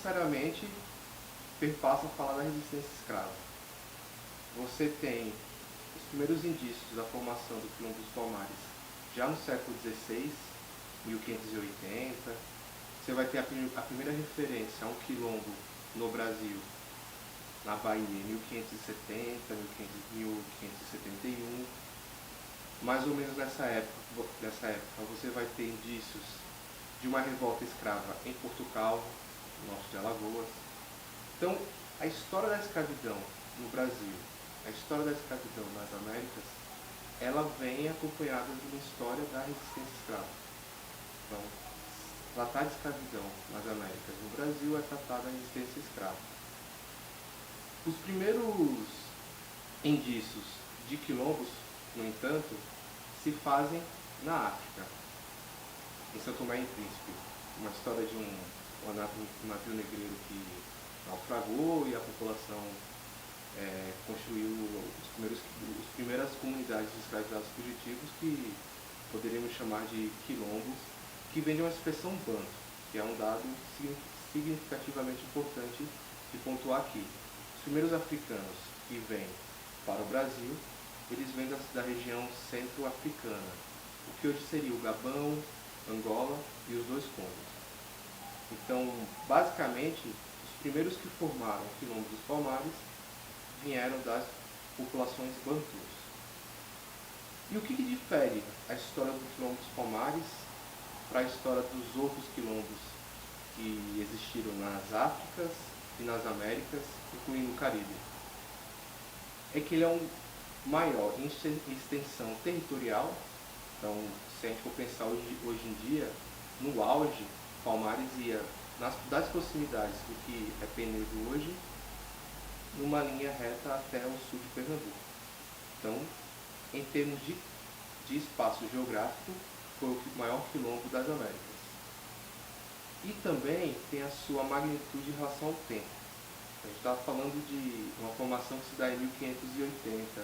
necessariamente perpassa a falar da resistência escrava. Você tem os primeiros indícios da formação do Quilombo dos Palmares já no século XVI, 1580. Você vai ter a primeira referência a um quilombo no Brasil, na Bahia, em 1570, 1571. Mais ou menos nessa época você vai ter indícios de uma revolta escrava em Portugal, no norte de Alagoas. Então, a história da escravidão no Brasil, a história da escravidão nas Américas, ela vem acompanhada de uma história da resistência escrava. Então, tratar de escravidão nas Américas no Brasil é tratar da resistência escrava. Os primeiros indícios de quilombos, no entanto, se fazem na África, em São Tomé e Príncipe. Uma história de um navio negreiro que naufragou e a população construiu as primeiras comunidades de escravizados fugitivos, que poderíamos chamar de quilombos, que vem de uma expressão banto, que é um dado significativamente importante de pontuar aqui. Os primeiros africanos que vêm para o Brasil, eles vêm da região centro-africana, o que hoje seria o Gabão, Angola e os dois Congos. Então, basicamente, os primeiros que formaram o Quilombo dos Palmares vieram das populações bantus. E o que difere a história do Quilombo dos Palmares para a história dos outros quilombos que existiram nas Áfricas e nas Américas, incluindo o Caribe? É que ele é um maior em extensão territorial. Então, se a gente for pensar hoje em dia, no auge, Palmares ia das proximidades do que é Penedo hoje, numa linha reta até o sul de Pernambuco. Então, em termos de espaço geográfico, foi o maior quilombo das Américas. E também tem a sua magnitude em relação ao tempo. A gente está falando de uma formação que se dá em 1580,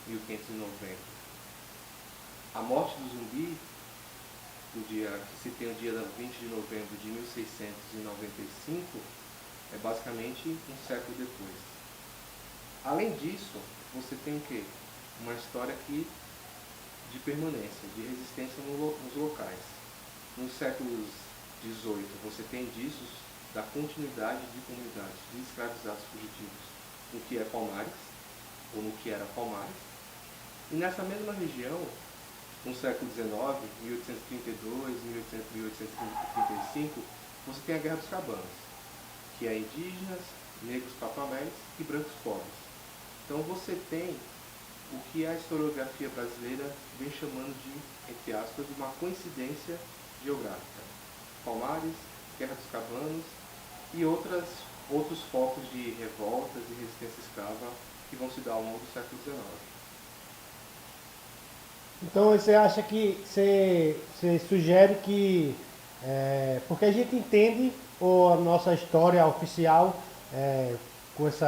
1590. A morte do Zumbi, que se tem o dia 20 de novembro de 1695, é basicamente um século depois. Além disso, você tem o quê? Uma história aqui de permanência, de resistência nos locais. Nos séculos XVIII, você tem indícios da continuidade de comunidades de escravizados fugitivos no que é Palmares, ou no que era Palmares. E nessa mesma região, no século XIX, 1832, 1835, você tem a Guerra dos Cabanos, que é indígenas, negros papamés e brancos pobres. Então você tem o que a historiografia brasileira vem chamando de, entre aspas, uma coincidência geográfica. Palmares, Guerra dos Cabanos e outros focos de revoltas e resistência escrava que vão se dar ao longo do século XIX. Então você acha que, você sugere que, porque a gente entende a nossa história oficial, com esse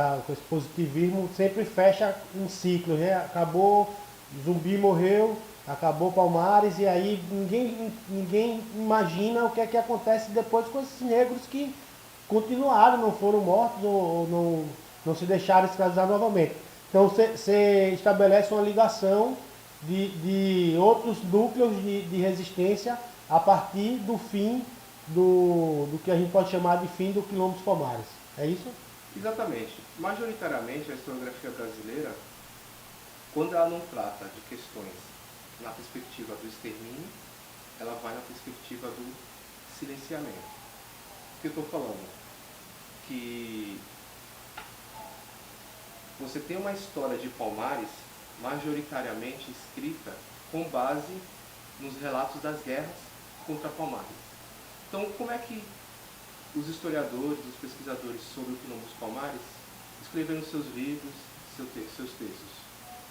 positivismo, sempre fecha um ciclo, né? Acabou, Zumbi morreu, acabou Palmares, e aí ninguém imagina o que é que acontece depois com esses negros que continuaram, não foram mortos ou não se deixaram escravizar novamente. Então você estabelece uma ligação de outros núcleos de resistência a partir do fim do que a gente pode chamar de fim do Quilombo dos Palmares. É isso? Exatamente. Majoritariamente, a historiografia brasileira, quando ela não trata de questões na perspectiva do extermínio, ela vai na perspectiva do silenciamento. O que eu estou falando? Que você tem uma história de Palmares majoritariamente escrita com base nos relatos das guerras contra Palmares. Então, como é que os historiadores, os pesquisadores sobre o Quilombo dos Palmares escreveram seus livros, seus textos?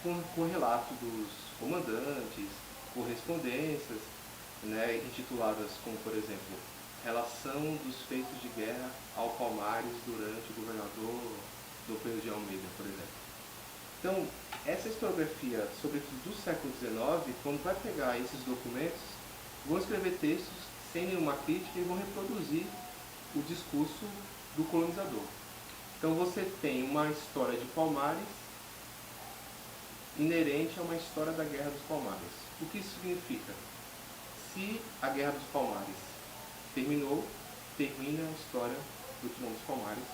Com relato dos comandantes, correspondências, né, intituladas como, por exemplo, Relação dos Feitos de Guerra ao Palmares durante o governador Dom Pedro de Almeida, por exemplo. Então, essa historiografia, sobretudo do século XIX, quando vai pegar esses documentos, vão escrever textos sem nenhuma crítica e vão reproduzir o discurso do colonizador. Então você tem uma história de Palmares inerente a uma história da Guerra dos Palmares. O que isso significa? Se a Guerra dos Palmares terminou, termina a história do Quilombo dos Palmares.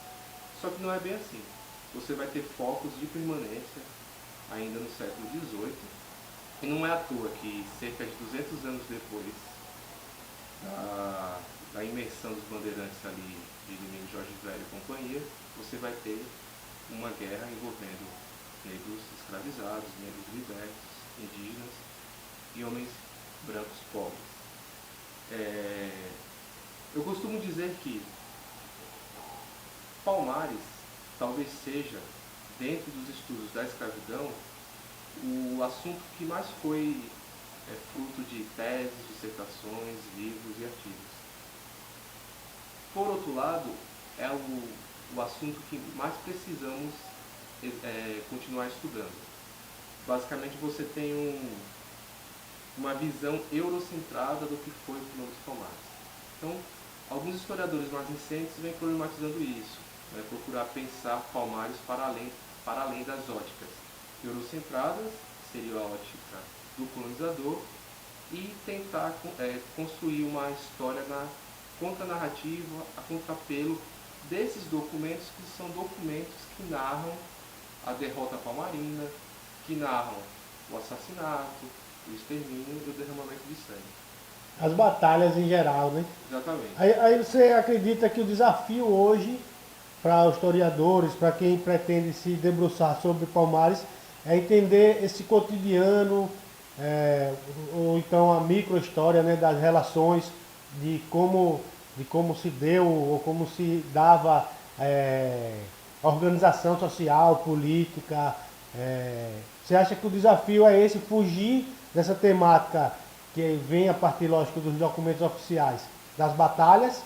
Só que não é bem assim. Você vai ter focos de permanência ainda no século XVIII. E não é à toa que cerca de 200 anos depois da imersão dos bandeirantes ali de Domingos Jorge Velho e companhia, você vai ter uma guerra envolvendo negros escravizados, negros libertos, indígenas e homens brancos pobres. Eu costumo dizer que Palmares talvez seja, dentro dos estudos da escravidão, o assunto que mais foi fruto de teses, dissertações, livros e artigos. Por outro lado, é o assunto que mais precisamos continuar estudando. Basicamente você tem uma visão eurocentrada do que foi o Quilombo dos Palmares. Então, alguns historiadores mais recentes vêm problematizando isso, né, procurar pensar Palmares para além das óticas eurocentradas, que seria a ótica do colonizador, e tentar construir uma história na contranarrativa, a contrapelo desses documentos, que são documentos que narram a derrota palmarina, que narram o assassinato, o extermínio e o derramamento de sangue. As batalhas em geral, né? Exatamente. Aí você acredita que o desafio hoje para os historiadores, para quem pretende se debruçar sobre Palmares, é entender esse cotidiano, ou então a micro-história, né, das relações, de como se deu ou como se dava a organização social, política. Você acha que o desafio é esse, fugir dessa temática que vem a partir, lógico, dos documentos oficiais, das batalhas,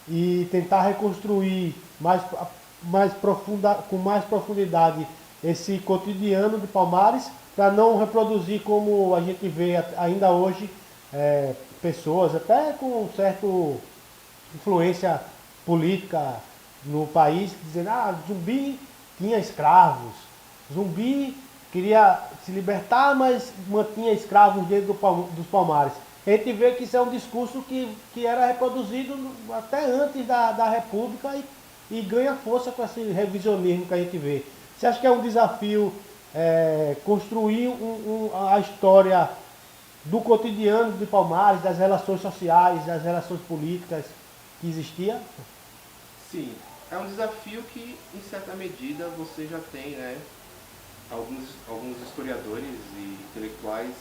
e tentar reconstruir com mais profundidade esse cotidiano de Palmares, para não reproduzir, como a gente vê ainda hoje, pessoas até com certa influência política no país, dizendo: Zumbi tinha escravos, Zumbi queria se libertar, mas mantinha escravos dentro dos Palmares. A gente vê que isso é um discurso que era reproduzido até antes da República e ganha força com esse revisionismo que a gente vê. Você acha que é um desafio construir a história do cotidiano de Palmares, das relações sociais, das relações políticas que existia? Sim, é um desafio que, em certa medida, você já tem, né, alguns historiadores e intelectuais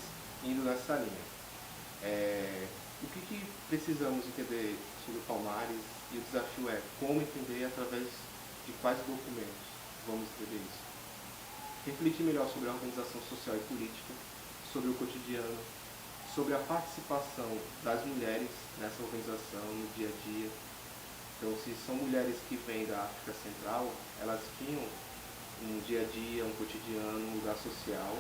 indo nessa linha. O que precisamos entender sobre Palmares, e o desafio é como entender através de quais documentos vamos entender isso. Refletir melhor sobre a organização social e política, sobre o cotidiano, sobre a participação das mulheres nessa organização no dia a dia. Então, se são mulheres que vêm da África Central, elas tinham um dia a dia, um cotidiano, um lugar social,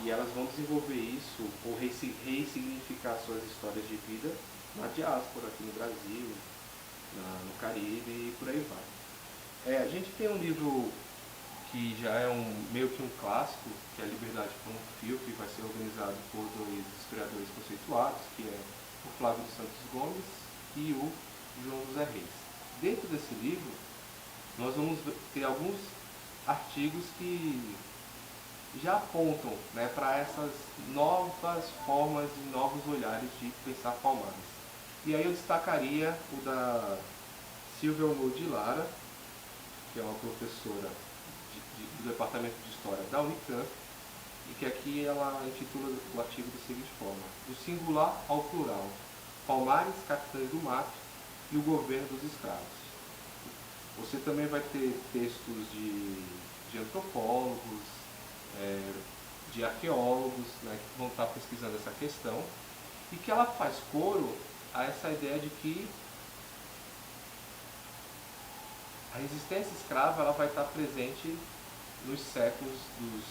e elas vão desenvolver isso ou ressignificar suas histórias de vida na diáspora, aqui no Brasil, no Caribe e por aí vai. A gente tem um livro que já é meio que um clássico, que é a Liberdade como um Fio, que vai ser organizado por dois historiadores conceituados, que é o Flávio dos Santos Gomes e o João José Reis. Dentro desse livro, nós vamos ter alguns artigos que já apontam, né, para essas novas formas e novos olhares de pensar Palmares. E aí eu destacaria o da Silvia Almor de Lara, que é uma professora do Departamento de História da Unicamp, e que aqui ela intitula o artigo da seguinte forma: do singular ao plural, Palmares, capitães do mato e o governo dos escravos. Você também vai ter textos de antropólogos, de arqueólogos, né, que vão estar pesquisando essa questão, e que ela faz coro a essa ideia de que a resistência escrava ela vai estar presente nos séculos do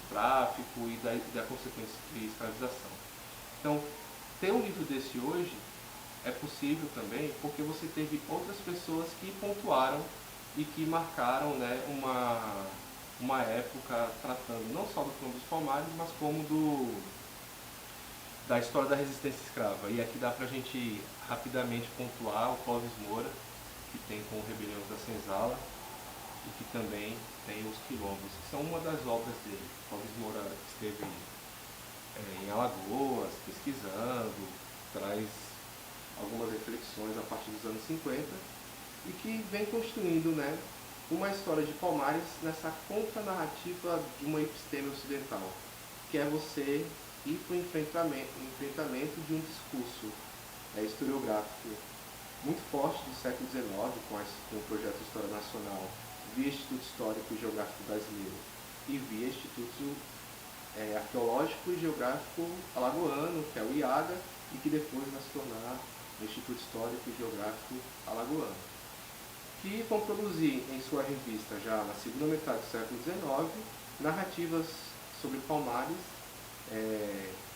tráfico e da consequente escravização. Então, ter um livro desse hoje é possível também porque você teve outras pessoas que pontuaram e que marcaram, né, uma época tratando não só do plano dos Palmares, mas como da história da resistência escrava. E aqui dá pra gente rapidamente pontuar o Clóvis Moura, que tem com o Rebelião da Senzala, e que também tem os Quilombos, que são uma das obras dele. Clóvis Moura esteve em Alagoas, pesquisando, traz algumas reflexões a partir dos anos 50 e que vem construindo, né, uma história de Palmares nessa contranarrativa de uma episteme ocidental, que é você ir para o enfrentamento de um discurso historiográfico muito forte do século XIX, com o projeto História Nacional, via Instituto Histórico e Geográfico Brasileiro e via Instituto Arqueológico e Geográfico Alagoano, que é o IAGA, e que depois vai se tornar o Instituto Histórico e Geográfico Alagoano, que vão produzir em sua revista, já na segunda metade do século XIX, narrativas sobre Palmares,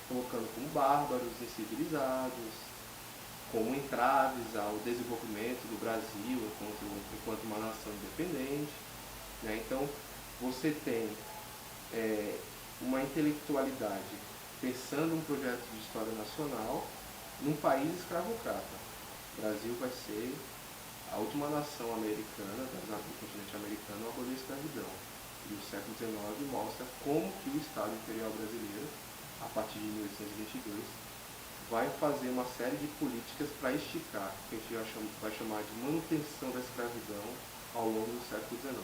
colocando como bárbaros, incivilizados, como entraves ao desenvolvimento do Brasil enquanto uma nação independente. Né? Então, você tem uma intelectualidade pensando um projeto de história nacional num país escravocrata. O Brasil vai ser a última nação americana, do continente americano, a abolir a escravidão. E o século XIX mostra como que o Estado Imperial Brasileiro, a partir de 1822, vai fazer uma série de políticas para esticar, que a gente vai chamar de manutenção da escravidão ao longo do século XIX.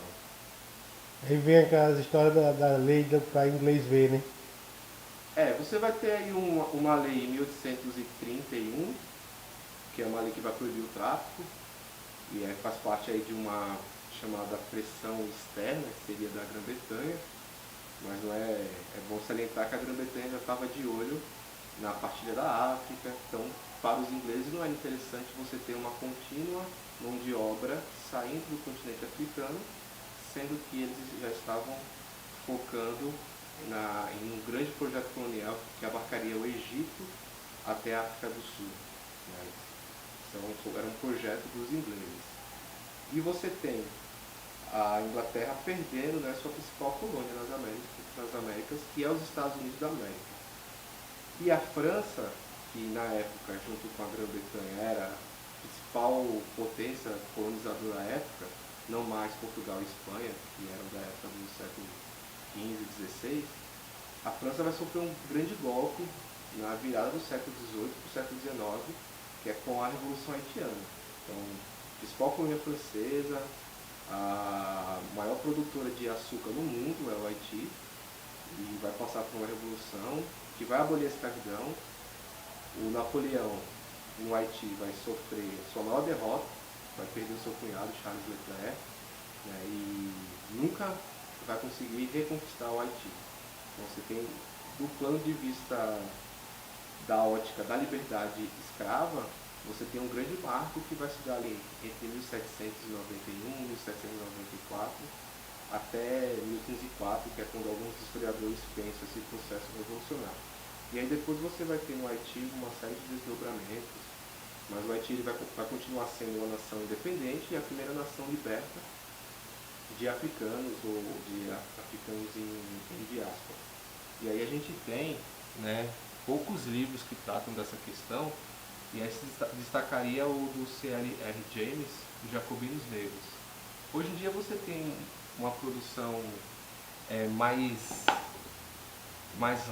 Aí vem aquelas histórias da lei para inglês ver, né? Você vai ter aí uma lei em 1831, que é uma lei que vai proibir o tráfico, e faz parte aí de uma chamada pressão externa, que seria da Grã-Bretanha, mas não é bom salientar que a Grã-Bretanha já estava de olho na partilha da África, então para os ingleses não era interessante você ter uma contínua mão de obra saindo do continente africano, sendo que eles já estavam focando em um grande projeto colonial que abarcaria o Egito até a África do Sul. Né? Então era um projeto dos ingleses. E você tem a Inglaterra perdendo, né, sua principal colônia nas Américas, que é os Estados Unidos da América. E a França, que na época, junto com a Grã-Bretanha, era a principal potência colonizadora da época, não mais Portugal e Espanha, que eram da época do século XV e XVI, a França vai sofrer um grande golpe na virada do século XVIII para o século XIX, que é com a Revolução Haitiana. Então, a principal colônia francesa, a maior produtora de açúcar no mundo é o Haiti, e vai passar por uma revolução que vai abolir a escravidão. O Napoleão, no Haiti, vai sofrer sua maior derrota, vai perder o seu cunhado, Charles Leclerc, né, e nunca vai conseguir reconquistar o Haiti. Então você tem, do plano de vista da ótica da liberdade escrava, você tem um grande marco que vai se dar ali entre 1791 e 1794 até 1804, que é quando alguns historiadores pensam esse processo revolucionário. E aí depois você vai ter no Haiti uma série de desdobramentos, mas o Haiti ele vai continuar sendo uma nação independente e a primeira nação liberta de africanos ou de africanos em diáspora. E aí a gente tem, né, poucos livros que tratam dessa questão, e aí se destacaria o do C.L.R. James, Os Jacobinos Negros. Hoje em dia você tem uma produção mais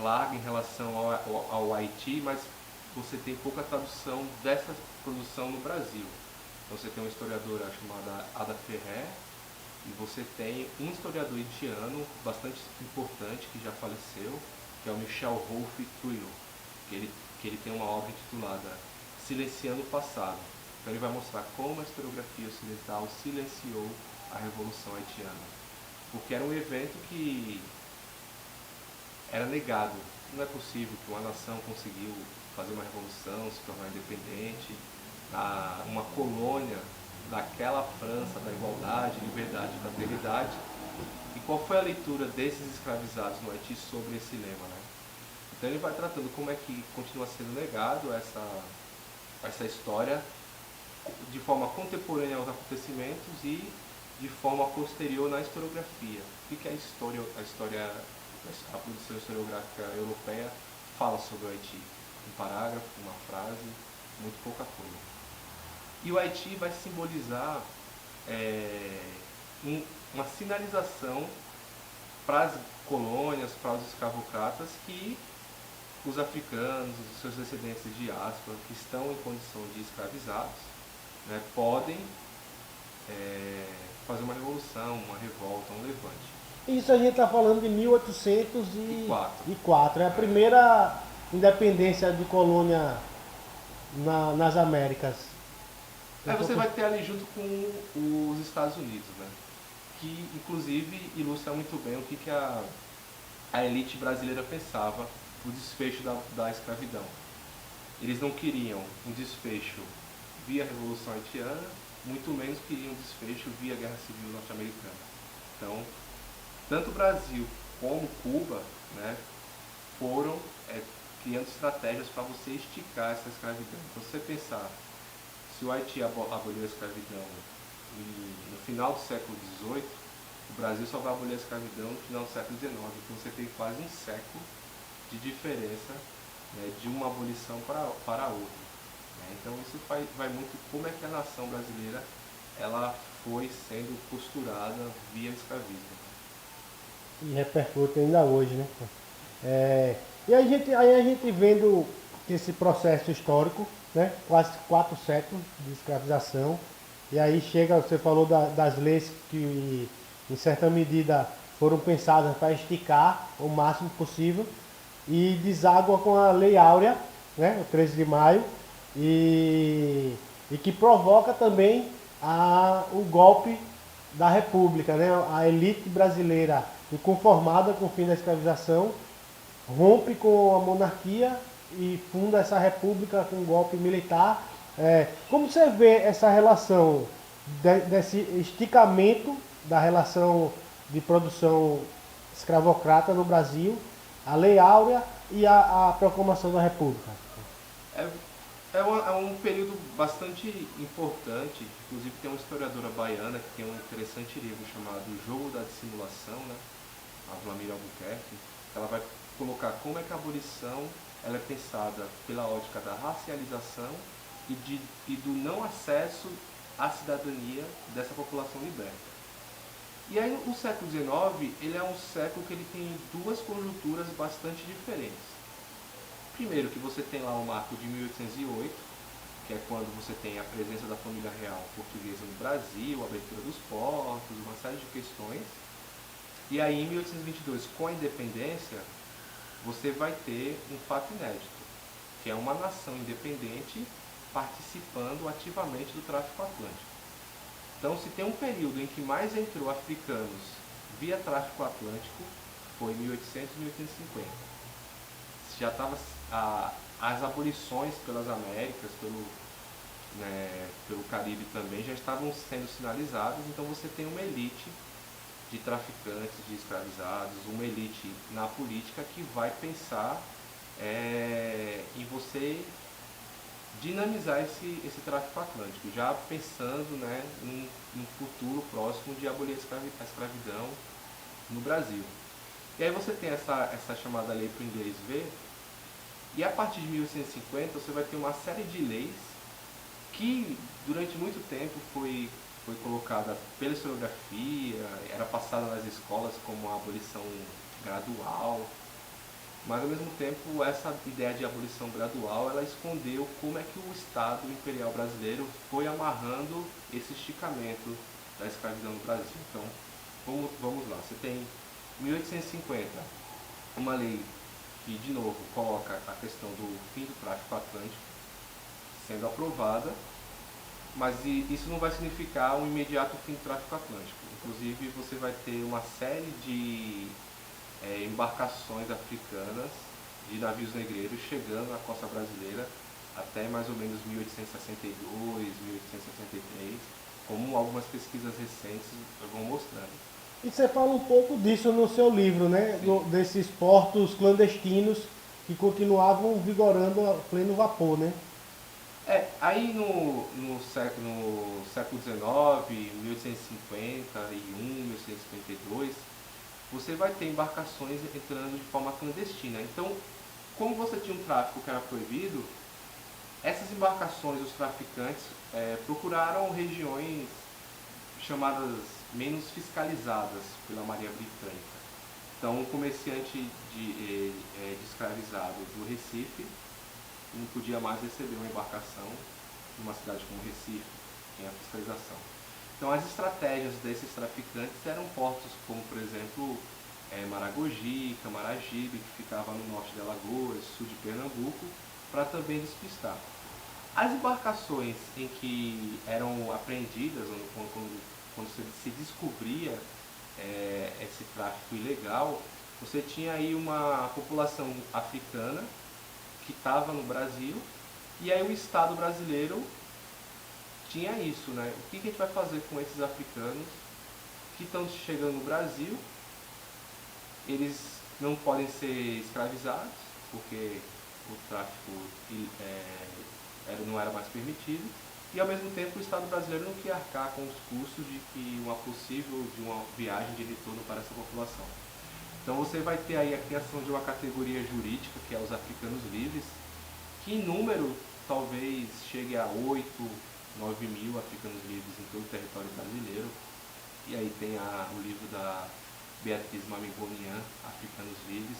larga em relação ao Haiti, mas você tem pouca tradução dessa produção no Brasil. Então você tem uma historiadora chamada Ada Ferrer, e você tem um historiador haitiano bastante importante que já faleceu, que é o Michel Rolfe Trillo, que ele tem uma obra intitulada Silenciando o Passado. Então ele vai mostrar como a historiografia ocidental silenciou a Revolução Haitiana, porque era um evento que era negado. Não é possível que uma nação conseguiu fazer uma revolução, se tornar independente, uma colônia daquela França da igualdade, liberdade e fraternidade. E qual foi a leitura desses escravizados no Haiti sobre esse lema, né? Então ele vai tratando como é que continua sendo negado essa história de forma contemporânea aos acontecimentos e de forma posterior na historiografia. O que é a história, a produção historiográfica europeia fala sobre o Haiti? Um parágrafo, uma frase, muito pouca coisa. E o Haiti vai simbolizar uma sinalização para as colônias, para os escravocratas, que os africanos, os seus descendentes de diáspora, que estão em condição de escravizados, né, podem fazer uma revolução, uma revolta, um levante. Isso a gente está falando de 1804. É a É. primeira independência de colônia nas Américas. Aí você vai ter ali junto com os Estados Unidos, né? Que inclusive ilustra muito bem o que a elite brasileira pensava do desfecho da escravidão. Eles não queriam um desfecho via Revolução Haitiana, muito menos queriam um desfecho via Guerra Civil Norte-Americana. Então, tanto o Brasil como Cuba, né, foram criando estratégias para você esticar essa escravidão. Então, se você pensar, se o Haiti aboliu a escravidão no final do século XVIII, o Brasil só vai abolir a escravidão no final do século XIX. Então você tem quase um século de diferença, né, de uma abolição para outra. Né? Então isso vai muito como é que a nação brasileira ela foi sendo costurada via escravismo. E repercute ainda hoje, né? E aí a gente vendo esse processo histórico, né? Quase 4 séculos de escravização, e aí chega, você falou das leis que em certa medida foram pensadas para esticar o máximo possível, e deságua com a Lei Áurea, né? O 13 de maio, e que provoca também o golpe da República, né? A elite brasileira, inconformada com o fim da escravização, rompe com a monarquia e funda essa república com um golpe militar. Como você vê essa relação desse esticamento da relação de produção escravocrata no Brasil, a Lei Áurea e a proclamação da República? É um período bastante importante. Inclusive tem uma historiadora baiana que tem um interessante livro chamado O Jogo da Dissimulação, né? A Vlamir Albuquerque. Ela vai colocar como é que a abolição ela é pensada pela ótica da racialização e do não acesso à cidadania dessa população liberta. E aí o século XIX ele é um século que ele tem duas conjunturas bastante diferentes. Primeiro que você tem lá o marco de 1808, que é quando você tem a presença da família real portuguesa no Brasil, a abertura dos portos, uma série de questões. E aí em 1822, com a independência, você vai ter um fato inédito, que é uma nação independente participando ativamente do tráfico atlântico. Então, se tem um período em que mais entrou africanos via tráfico atlântico, foi 1800 e 1850. Já estava as abolições pelas Américas, pelo Caribe também, já estavam sendo sinalizadas, então você tem uma elite de traficantes, de escravizados, uma elite na política que vai pensar em você dinamizar esse tráfico atlântico, já pensando, né, num futuro próximo de abolir a escravidão no Brasil. E aí você tem essa chamada lei para o inglês ver, e a partir de 1850 você vai ter uma série de leis que durante muito tempo foi colocada pela historiografia, era passada nas escolas como a abolição gradual, mas ao mesmo tempo essa ideia de abolição gradual ela escondeu como é que o Estado Imperial Brasileiro foi amarrando esse esticamento da escravidão no Brasil. Então vamos lá, você tem 1850, uma lei que de novo coloca a questão do fim do tráfico atlântico sendo aprovada, mas isso não vai significar um imediato fim do tráfico atlântico. Inclusive você vai ter uma série de embarcações africanas de navios negreiros chegando na costa brasileira até mais ou menos 1862, 1863, como algumas pesquisas recentes vão mostrando. E você fala um pouco disso no seu livro, né? Desses portos clandestinos que continuavam vigorando a pleno vapor, né? Aí no século XIX, 1851, 1852, você vai ter embarcações entrando de forma clandestina. Então, como você tinha um tráfico que era proibido, essas embarcações, os traficantes, procuraram regiões chamadas menos fiscalizadas pela Marinha Britânica. Então, um comerciante de escravizado do Recife não podia mais receber uma embarcação numa cidade como Recife, sem a fiscalização. Então, as estratégias desses traficantes eram portos como, por exemplo, Maragogi, Camaragibe, que ficava no norte de Alagoas, sul de Pernambuco, para também despistar. As embarcações em que eram apreendidas, quando se descobria esse tráfico ilegal, você tinha aí uma população africana que estava no Brasil, e aí o Estado brasileiro tinha isso, né? O que a gente vai fazer com esses africanos que estão chegando no Brasil? Eles não podem ser escravizados, porque o tráfico não era mais permitido, e ao mesmo tempo o Estado brasileiro não queria arcar com os custos de uma viagem de retorno para essa população. Então você vai ter aí a criação de uma categoria jurídica, que é os africanos livres, que em número talvez chegue a 8, 9 mil africanos livres em todo o território brasileiro. E aí tem o livro da Beatriz Mamigonian, Africanos Livres,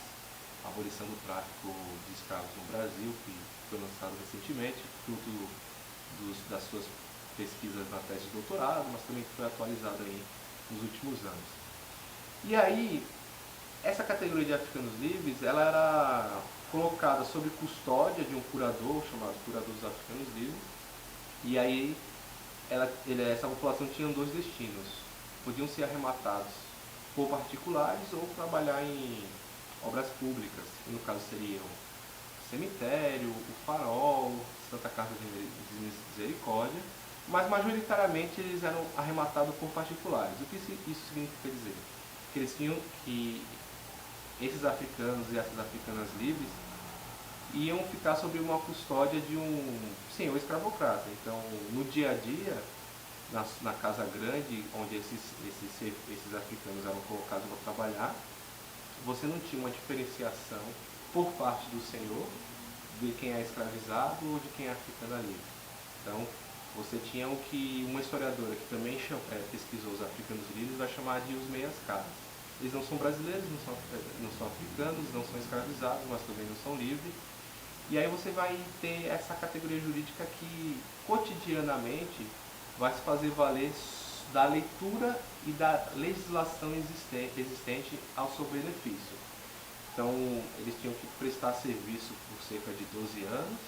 Abolição do Tráfico de Escravos no Brasil, que foi lançado recentemente, fruto das suas pesquisas na tese de doutorado, mas também foi atualizado aí nos últimos anos. E aí, essa categoria de africanos livres, ela era colocada sob custódia de um curador, chamado Curador dos Africanos Livres, e aí essa população tinha dois destinos: podiam ser arrematados por particulares ou trabalhar em obras públicas, que no caso seriam o cemitério, o farol, Santa Casa de Misericórdia, mas majoritariamente eles eram arrematados por particulares. O que isso significa dizer? Que eles tinham que esses africanos e essas africanas livres iam ficar sob uma custódia de um senhor escravocrata. Então, no dia a dia, na casa grande, onde esses africanos eram colocados para trabalhar, você não tinha uma diferenciação por parte do senhor de quem é escravizado ou de quem é africano livre. Então, você tinha o que uma historiadora que também pesquisou os africanos livres vai chamar de os meias caras. Eles não são brasileiros, não são africanos, não são escravizados, mas também não são livres. E aí você vai ter essa categoria jurídica que cotidianamente vai se fazer valer da leitura e da legislação existente ao seu benefício. Então, eles tinham que prestar serviço por cerca de 12 anos,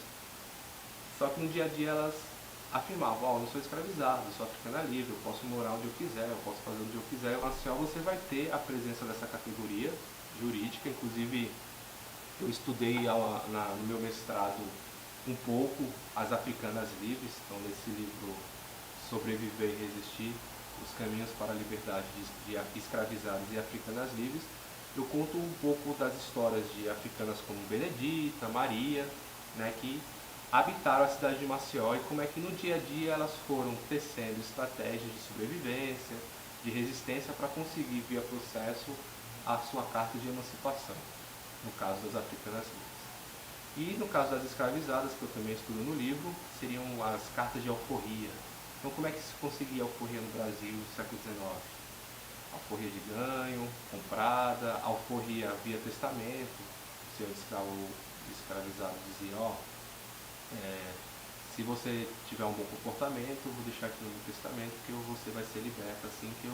só que no dia a dia elas afirmavam: eu não sou escravizado, eu sou africana livre, eu posso morar onde eu quiser, eu posso fazer onde eu quiser. Na UFCEL você vai ter a presença dessa categoria jurídica. Inclusive, eu estudei no meu mestrado um pouco as africanas livres. Então, nesse livro Sobreviver e Resistir, os caminhos para a liberdade de escravizados e africanas livres, eu conto um pouco das histórias de africanas como Benedita, Maria, né, que habitaram a cidade de Maceió, e como é que no dia a dia elas foram tecendo estratégias de sobrevivência, de resistência, para conseguir, via processo, a sua carta de emancipação, no caso das africanas livres. E no caso das escravizadas, que eu também estudo no livro, seriam as cartas de alforria. Então, como é que se conseguia alforria no Brasil no século XIX? Alforria de ganho, comprada, alforria via testamento. O senhor escravizado dizia: se você tiver um bom comportamento, eu vou deixar aqui no meu testamento que você vai ser liberta assim que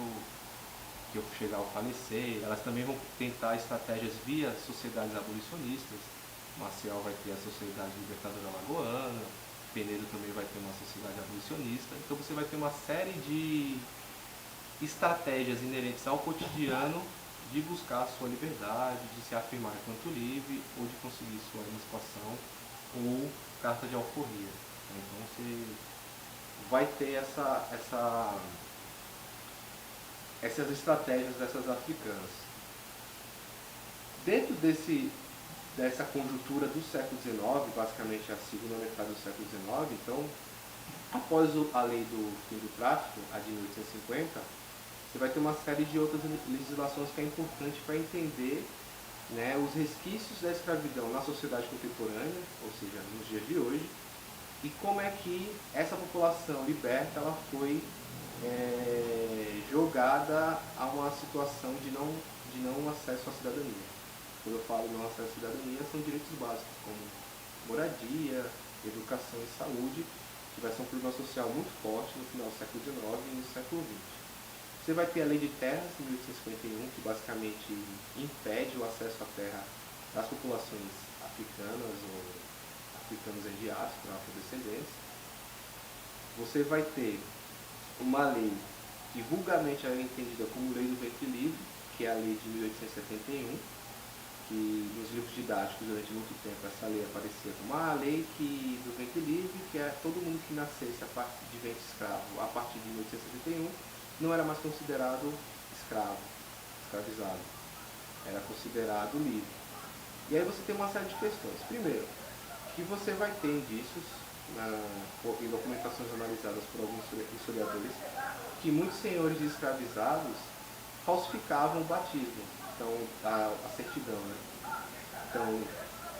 eu chegar ao falecer. Elas também vão tentar estratégias via sociedades abolicionistas. Maceió vai ter a Sociedade Libertadora Alagoana, Penedo também vai ter uma sociedade abolicionista. Então você vai ter uma série de estratégias inerentes ao cotidiano de buscar a sua liberdade, de se afirmar enquanto livre, ou de conseguir sua emancipação ou carta de alforria. Então você vai ter essas estratégias dessas africanas. Dentro dessa conjuntura do século XIX, basicamente a segunda metade do século XIX. Então, após a lei do fim do tráfico, a de 1850, você vai ter uma série de outras legislações que é importante para entender, né, os resquícios da escravidão na sociedade contemporânea, ou seja, nos dias de hoje, e como é que essa população liberta ela foi jogada a uma situação de não acesso à cidadania. Quando eu falo não acesso à cidadania, são direitos básicos, como moradia, educação e saúde, que vai ser um problema social muito forte no final do século XIX e no século XX. Você vai ter a Lei de Terras, de 1851, que basicamente impede o acesso à terra das populações africanas ou africanos em diáspora, afrodescendentes. Você vai ter uma lei que vulgarmente é entendida como Lei do Ventre Livre, que é a Lei de 1871, que nos livros didáticos durante muito tempo essa lei aparecia como a lei do ventre livre, que é todo mundo que nascesse a partir de ventre escravo a partir de 1871 não era mais considerado escravizado, era considerado livre. E aí você tem uma série de questões. Primeiro, que você vai ter indícios em documentações analisadas por alguns historiadores que muitos senhores escravizados falsificavam o batismo, então a certidão, né? Então,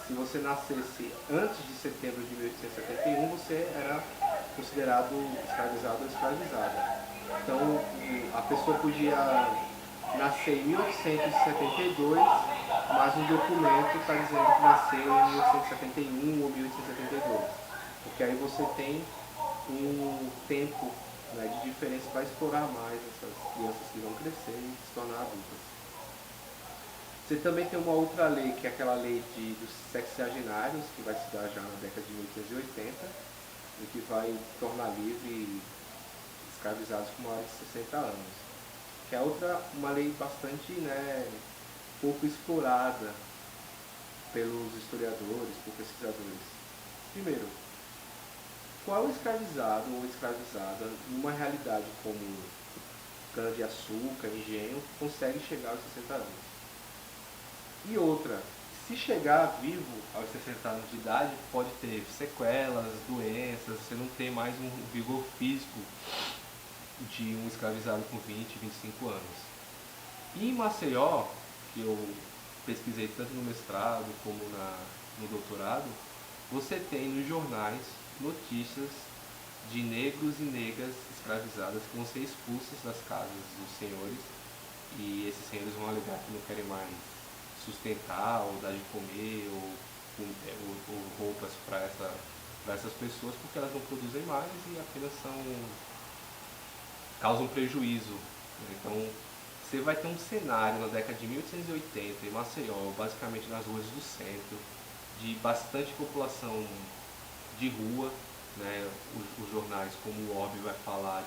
se você nascesse antes de setembro de 1871, você era considerado escravizado ou escravizada. Então, a pessoa podia nascer em 1872, mas o documento está dizendo que nasceu em 1871 ou 1872. Porque aí você tem um tempo, né, de diferença para explorar mais essas crianças que vão crescer e se tornar adultas. Você também tem uma outra lei, que é aquela lei dos sexagenários, que vai se dar já na década de 1880, e que vai tornar livre escravizados com maiores de 60 anos. Que é uma lei bastante, né, pouco explorada pelos historiadores, por pesquisadores. Primeiro, qual escravizado ou escravizada, numa realidade como cana-de-açúcar, engenho, consegue chegar aos 60 anos? E outra, se chegar vivo aos 60 anos de idade, pode ter sequelas, doenças, você não tem mais um vigor físico de um escravizado com 20, 25 anos. E em Maceió, que eu pesquisei tanto no mestrado como no doutorado, você tem nos jornais notícias de negros e negras escravizadas que vão ser expulsas das casas dos senhores, e esses senhores vão alegar que não querem mais sustentar ou dar de comer ou roupas para essas pessoas, porque elas não produzem mais e apenas causam prejuízo. Então você vai ter um cenário na década de 1880 em Maceió, basicamente nas ruas do centro, de bastante população de rua, né? Os jornais como o Orbe vai falar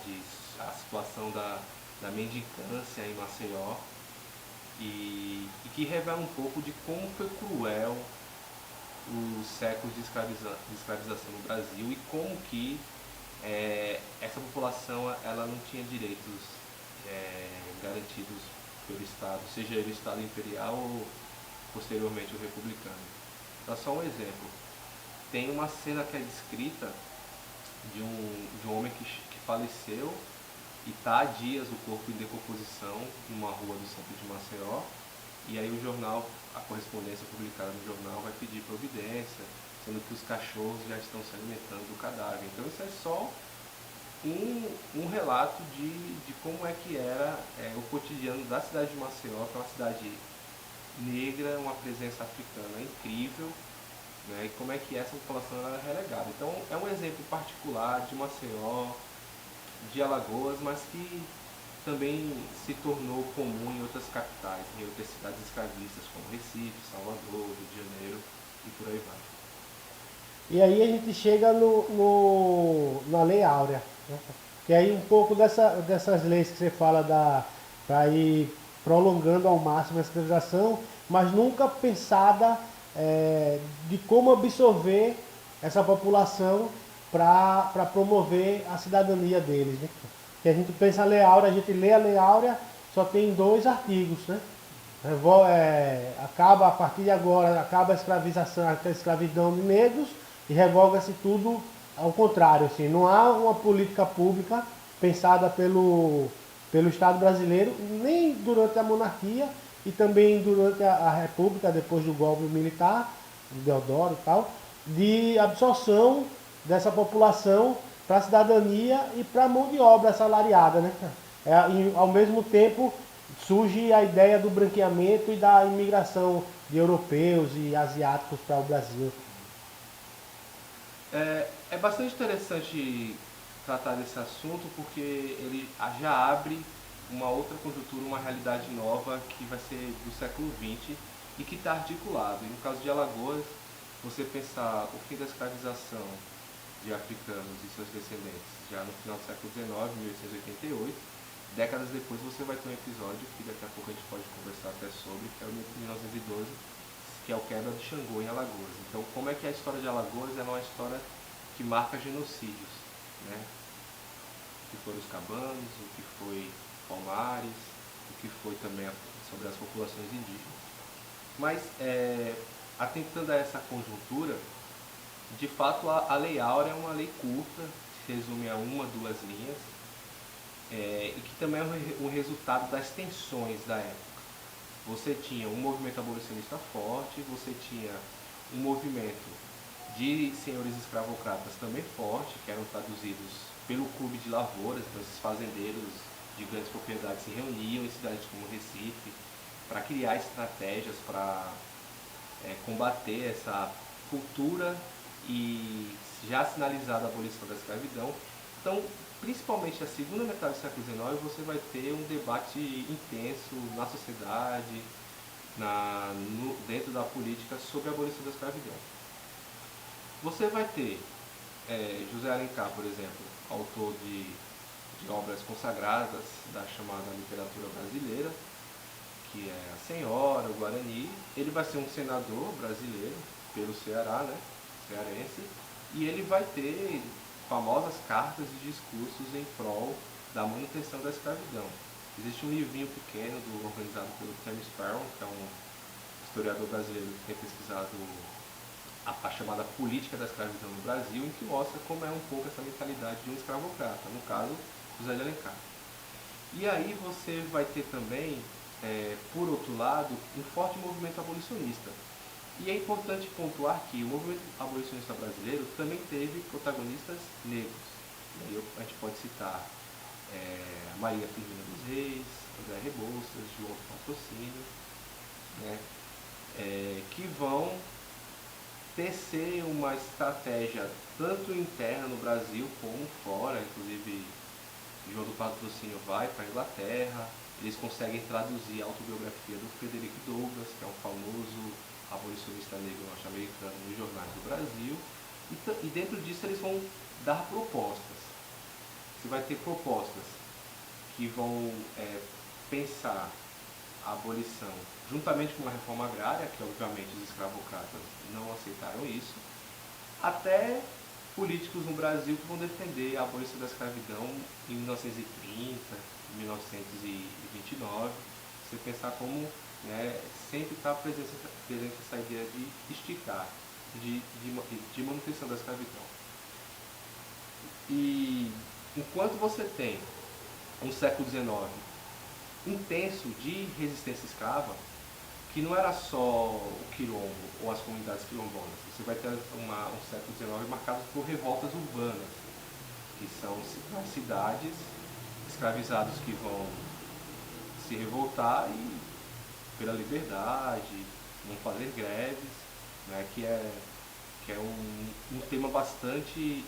a situação da mendicância em Maceió, e que revela um pouco de como foi cruel os séculos de escravização no Brasil e como que essa população ela não tinha direitos garantidos pelo Estado, seja ele o Estado imperial ou posteriormente o republicano. Então, só um exemplo. Tem uma cena que é descrita de um homem que faleceu e está há dias o corpo em decomposição numa rua do centro de Maceió, e aí a correspondência publicada no jornal vai pedir providência, sendo que os cachorros já estão se alimentando do cadáver. Então isso é só um relato de como é que era o cotidiano da cidade de Maceió, que é uma cidade negra, uma presença africana incrível, né, e como é que essa população era relegada. Então é um exemplo particular de Maceió, de Alagoas, mas que também se tornou comum em outras capitais, em outras cidades escravistas, como Recife, Salvador, Rio de Janeiro e por aí vai. E aí a gente chega na Lei Áurea, né? Que aí um pouco dessas leis que você fala para ir prolongando ao máximo a escravização, mas nunca pensada de como absorver essa população para promover a cidadania deles, né? Que a gente pensa a Lei Áurea, a gente lê a Lei Áurea, só tem 2 artigos, né? acaba a partir de agora, acaba a escravização, a escravidão de negros e revoga-se tudo ao contrário. Assim, não há uma política pública pensada pelo Estado brasileiro, nem durante a monarquia e também durante a República, depois do golpe militar, de Deodoro e tal, de absorção dessa população para a cidadania e para a mão de obra assalariada, né? E, ao mesmo tempo surge a ideia do branqueamento e da imigração de europeus e asiáticos para o Brasil. É bastante interessante tratar desse assunto porque ele já abre uma outra conjuntura, uma realidade nova que vai ser do século XX e que está articulado. E no caso de Alagoas, você pensar o fim da escravização de africanos e seus descendentes já no final do século XIX, 1888, décadas depois você vai ter um episódio que daqui a pouco a gente pode conversar até sobre, que é o 1912, que é o quebra de Xangô em Alagoas. Então, como é que a história de Alagoas é uma história que marca genocídios, né? O que foram os cabanos, o que foi Palmares, o que foi também sobre as populações indígenas. Mas, atentando a essa conjuntura, de fato a Lei Áurea é uma lei curta, se resume a uma, duas linhas, e que também é um resultado das tensões da época. Você tinha um movimento abolicionista forte, você tinha um movimento de senhores escravocratas também forte, que eram traduzidos pelo Clube de Lavouras. Então esses fazendeiros de grandes propriedades se reuniam em cidades como Recife para criar estratégias para combater essa cultura e já sinalizada a abolição da escravidão. Então, principalmente na segunda metade do século XIX, você vai ter um debate intenso na sociedade, dentro da política, sobre a abolição da escravidão. Você vai ter José Alencar, por exemplo, autor de obras consagradas da chamada literatura brasileira, que é A Senhora, o Guarani. Ele vai ser um senador brasileiro pelo Ceará, né, cearense, e ele vai ter famosas cartas e discursos em prol da manutenção da escravidão. Existe um livrinho pequeno organizado pelo Terence Farrell, que é um historiador brasileiro que tem pesquisado a chamada política da escravidão no Brasil, em que mostra como é um pouco essa mentalidade de um escravocrata, no caso, José de Alencar. E aí você vai ter também, por outro lado, um forte movimento abolicionista. E é importante pontuar que o movimento abolicionista brasileiro também teve protagonistas negros. E aí a gente pode citar Maria Firmina dos Reis, André Rebouças, João Patrocínio, né, que vão tecer uma estratégia tanto interna no Brasil como fora. Inclusive João do Patrocínio vai para a Inglaterra, eles conseguem traduzir a autobiografia do Frederick Douglass, que é um famoso abolicionista negro norte-americano, nos jornais do Brasil, e dentro disso eles vão dar propostas. Você vai ter propostas que vão pensar a abolição juntamente com a reforma agrária, que obviamente os escravocratas não aceitaram isso, até políticos no Brasil que vão defender a abolição da escravidão em 1930, 1929. Você pensar como, né, sempre está presente essa ideia de esticar, de manutenção da escravidão. E enquanto você tem um século XIX intenso de resistência escrava, que não era só o quilombo ou as comunidades quilombonas, você vai ter um século XIX marcado por revoltas urbanas, que são as cidades, escravizados que vão se revoltar e pela liberdade, vão fazer greves, né, que é um tema bastante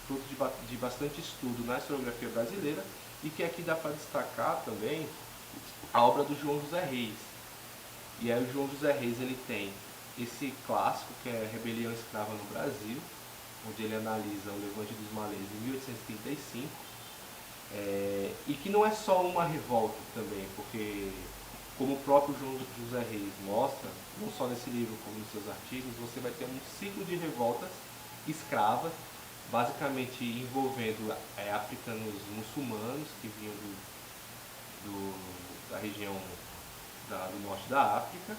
fruto de bastante estudo na historiografia brasileira, e que aqui dá para destacar também a obra do João José Reis. E aí o João José Reis ele tem esse clássico que é Rebelião Escrava no Brasil, onde ele analisa o Levante dos Malês em 1835, e que não é só uma revolta também, porque como o próprio João José Reis mostra, não só nesse livro como nos seus artigos, você vai ter um ciclo de revoltas escravas, basicamente envolvendo africanos muçulmanos que vinham da região do norte da África.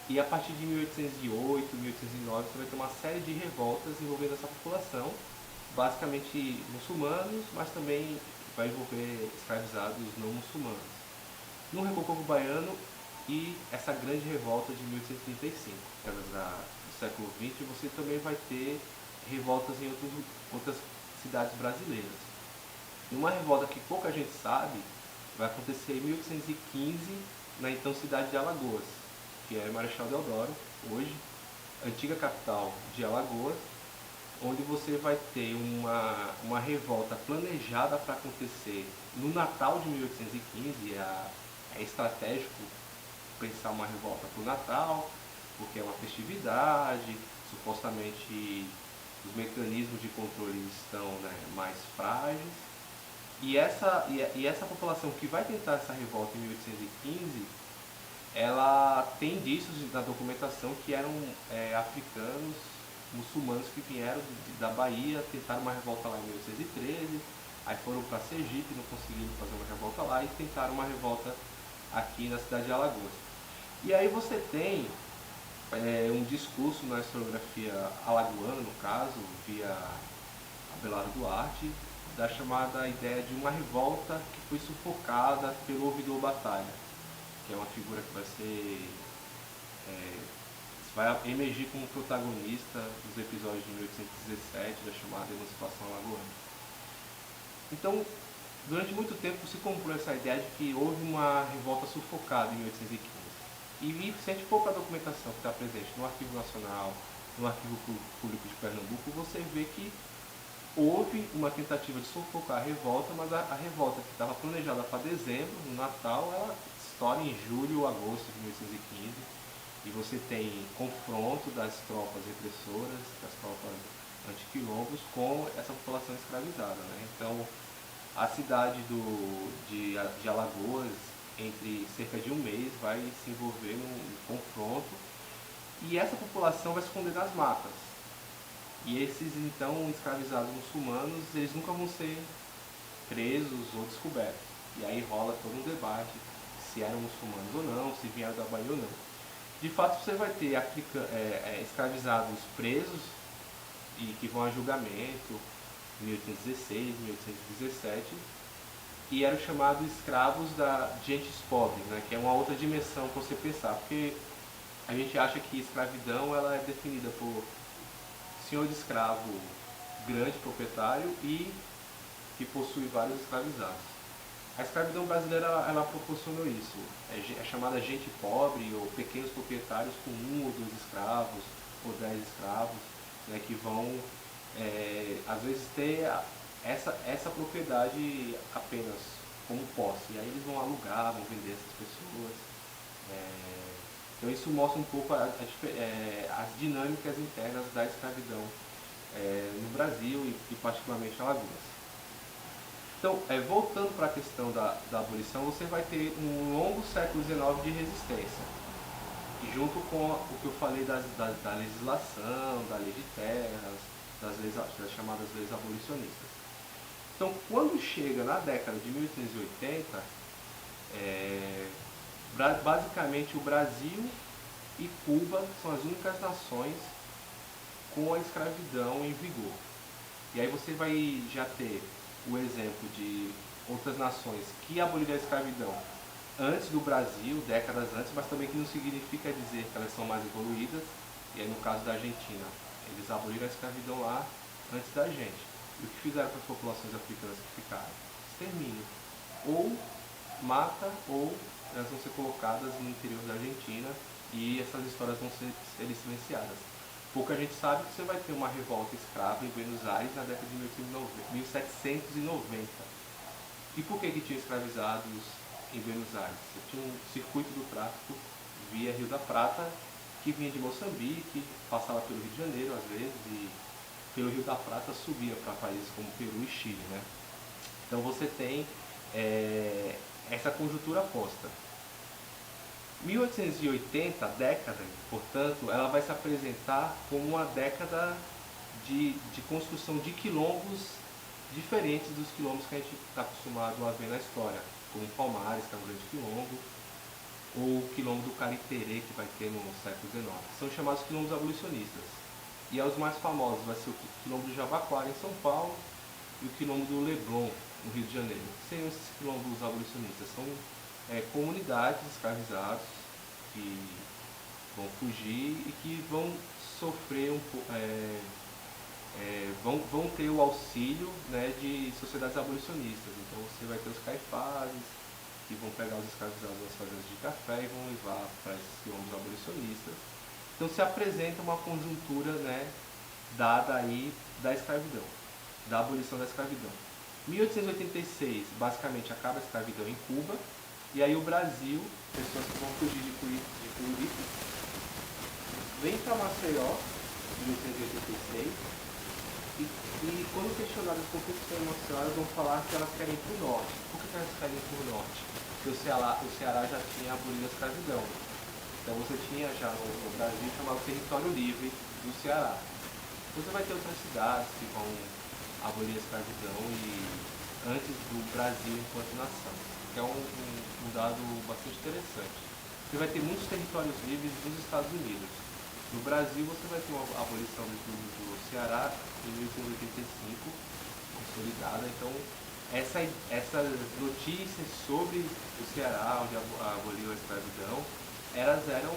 E a partir de 1808, 1809, você vai ter uma série de revoltas envolvendo essa população, basicamente muçulmanos, mas também vai envolver escravizados não muçulmanos. No Recôncavo Baiano e essa grande revolta de 1835, do século XX, você também vai ter revoltas em outras cidades brasileiras. E uma revolta que pouca gente sabe vai acontecer em 1815 na então cidade de Alagoas, que é Marechal Deodoro, hoje, antiga capital de Alagoas, onde você vai ter uma revolta planejada para acontecer no Natal de 1815. É estratégico pensar uma revolta para o Natal, porque é uma festividade, supostamente os mecanismos de controle estão, né, mais frágeis. E essa população que vai tentar essa revolta em 1815, ela tem indícios na documentação que eram africanos, muçulmanos que vieram da Bahia, tentaram uma revolta lá em 1813, aí foram para Sergipe, não conseguiram fazer uma revolta lá e tentaram uma revolta aqui na cidade de Alagoas. E aí você tem um discurso na historiografia alagoana, no caso, via Abelardo Duarte, da chamada ideia de uma revolta que foi sufocada pelo ouvidor Batalha, que é uma figura que vai emergir como protagonista dos episódios de 1817, da chamada Emancipação Alagoana. Então, durante muito tempo se comprou essa ideia de que houve uma revolta sufocada em 1815. E se a gente for para a documentação que está presente no Arquivo Nacional, no Arquivo Público de Pernambuco, você vê que houve uma tentativa de sufocar a revolta, mas a revolta que estava planejada para dezembro, no Natal, ela estoura em julho ou agosto de 1815. E você tem confronto das tropas repressoras, das tropas antiquilombos, com essa população escravizada, né? Então, a cidade de Alagoas, entre cerca de um mês, vai se envolver num confronto, e essa população vai se esconder nas matas. E esses, então, escravizados muçulmanos, eles nunca vão ser presos ou descobertos. E aí rola todo um debate se eram muçulmanos ou não, se vieram da Bahia ou não. De fato, você vai ter escravizados presos e que vão a julgamento em 1816, 1817, e eram chamados escravos de gentes pobres, né, que é uma outra dimensão para você pensar, porque a gente acha que escravidão ela é definida por senhor de escravo grande, proprietário, e que possui vários escravizados. A escravidão brasileira ela proporcionou isso. É chamada gente pobre ou pequenos proprietários com 1 ou 2 escravos ou 10 escravos, né, que vão às vezes ter essa propriedade apenas como posse. E aí eles vão alugar, vão vender essas pessoas. Então isso mostra um pouco as dinâmicas internas da escravidão no Brasil e particularmente em Alagoas. Então, voltando para a questão da abolição, você vai ter um longo século XIX de resistência, e junto com o que eu falei da legislação, da lei de terras, das chamadas leis abolicionistas. Então, quando chega na década de 1880, basicamente o Brasil e Cuba são as únicas nações com a escravidão em vigor. E aí você vai já ter o exemplo de outras nações que aboliram a escravidão antes do Brasil, décadas antes, mas também que não significa dizer que elas são mais evoluídas. E aí no caso da Argentina, eles aboliram a escravidão lá antes da gente. E o que fizeram com as populações africanas que ficaram? Extermínio. Ou mata, ou elas vão ser colocadas no interior da Argentina, e essas histórias vão ser silenciadas. Pouca gente sabe que você vai ter uma revolta escrava em Buenos Aires na década de 1790. E por que tinha escravizados em Buenos Aires? Você tinha um circuito do tráfico via Rio da Prata, que vinha de Moçambique, passava pelo Rio de Janeiro às vezes, e pelo Rio da Prata subia para países como Peru e Chile, né? Então você tem essa conjuntura posta. 1880, década, portanto, ela vai se apresentar como uma década de construção de quilombos diferentes dos quilombos que a gente está acostumado a ver na história, como Palmares, que é um grande quilombo, ou o quilombo do Cariterê, que vai ter no século XIX. São chamados quilombos abolicionistas. E os mais famosos vai ser o quilombo do Jabaquara, em São Paulo, e o quilombo do Leblon, no Rio de Janeiro. O que seriam esses quilombos abolicionistas? São comunidades escravizadas que vão fugir e que vão sofrer vão ter o auxílio, né, de sociedades abolicionistas. Então você vai ter os caifás, que vão pegar os escravizados nas fazendas de café e vão levar para esses quilombos abolicionistas. Então se apresenta uma conjuntura, né, dada aí da escravidão, da abolição da escravidão. 1886, basicamente, acaba a escravidão em Cuba, e aí o Brasil, pessoas que vão fugir de Curitiba, vem para Maceió, em 1886, e quando questionadas por que estão em Maceió, elas vão falar que elas querem ir para o norte. Por que elas querem ir para o norte? Porque o Ceará já tinha abolido a escravidão. Então você tinha já no Brasil chamado Território Livre do Ceará. Você vai ter outras cidades que vão abolir a escravidão e antes do Brasil enquanto nação, que é um dado bastante interessante. Você vai ter muitos territórios livres nos Estados Unidos. No Brasil você vai ter uma abolição do Ceará em 1885, consolidada. Então essas notícias sobre o Ceará, onde aboliu a escravidão, elas eram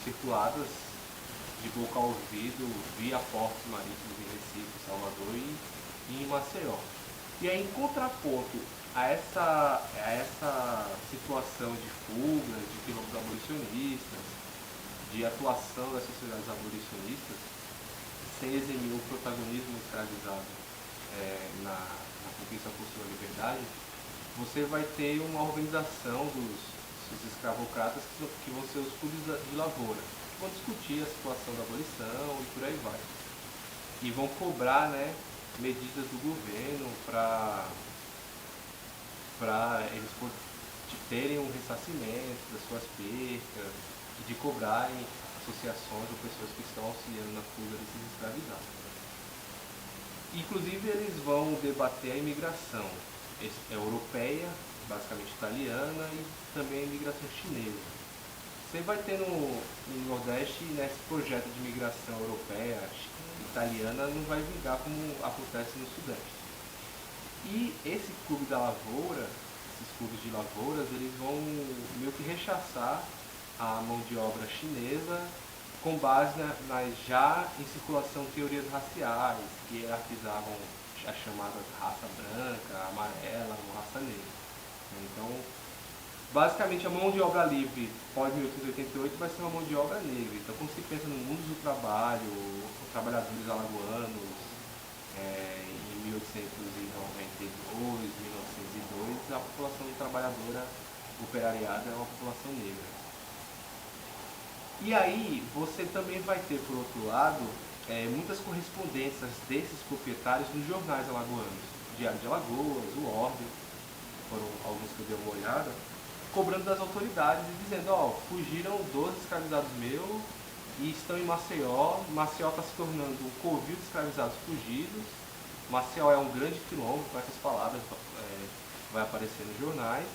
circuladas de boca ao ouvido via portos marítimos em Recife, Salvador e em Maceió. E aí, em contraponto a essa situação de fuga, de quilombos abolicionistas, de atuação das sociedades abolicionistas, sem eximir o protagonismo escravizado na conquista por sua liberdade, você vai ter uma organização dos escravocratas que vão ser os clubes de lavoura, que vão discutir a situação da abolição e por aí vai. E vão cobrar, né, medidas do governo para eles terem um ressarcimento das suas percas e de cobrarem associações ou pessoas que estão auxiliando na fuga desses escravizados. Inclusive eles vão debater a imigração europeia, basicamente italiana, e também a imigração chinesa. Você vai ter no Nordeste, nesse projeto de imigração europeia, italiana, não vai vingar como acontece no Sudeste. E esse clube da lavoura, esses clubes de lavouras, eles vão meio que rechaçar a mão de obra chinesa com base nas já em circulação teorias raciais que hierarquizavam a chamada raça branca, amarela ou raça negra. Então, basicamente, a mão de obra livre pós-1888 vai ser uma mão de obra negra. Então, quando se pensa no mundo do trabalho, os trabalhadores alagoanos, em 1892, 1902, a população trabalhadora operariada é uma população negra. E aí, você também vai ter, por outro lado, muitas correspondências desses proprietários nos jornais alagoanos. Diário de Alagoas, o Ordem, foram alguns que eu dei uma olhada, cobrando das autoridades e dizendo, fugiram 12 escravizados meus e estão em Maceió. Maceió está se tornando um covil de escravizados fugidos. Maceió é um grande quilombo, com essas palavras vai aparecer nos jornais.